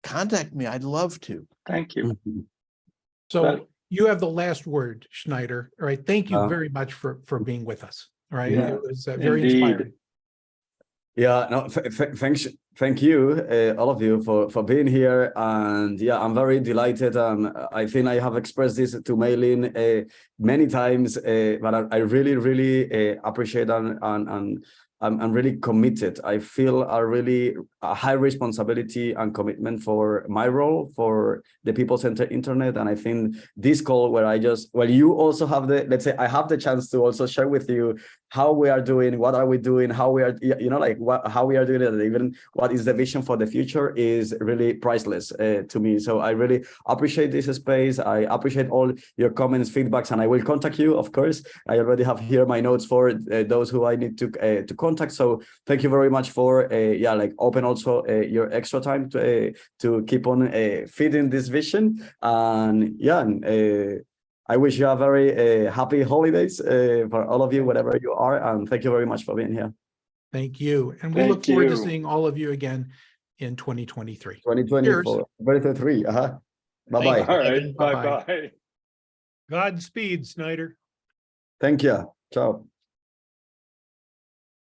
contact me. I'd love to. Thank you. So you have the last word, Sneider. All right. Thank you very much for being with us. All right. Yeah, it was very inspiring. Yeah, no, thank you, all of you, for being here. And yeah, I'm very delighted. I think I have expressed this to Maylin many times, but I really, really appreciate and I'm really committed. I feel a really a high responsibility and commitment for my role for the people-centered internet. And I think this call where you also have let's say I have the chance to also share with you how we are doing, what are we doing, how we are, how we are doing it, and even what is the vision for the future is really priceless to me. So I really appreciate this space. I appreciate all your comments, feedbacks, and I will contact you, of course. I already have here my notes for those who I need to contact. So thank you very much for open also your extra time to keep on feeding this vision. And I wish you a very happy holidays for all of you, wherever you are. And thank you very much for being here. Thank you. And we look forward to seeing all of you again in 2023. 2024, 2023. Bye-bye. All right. Bye-bye. Bye-bye. Godspeed, Sneider. Thank you. Ciao.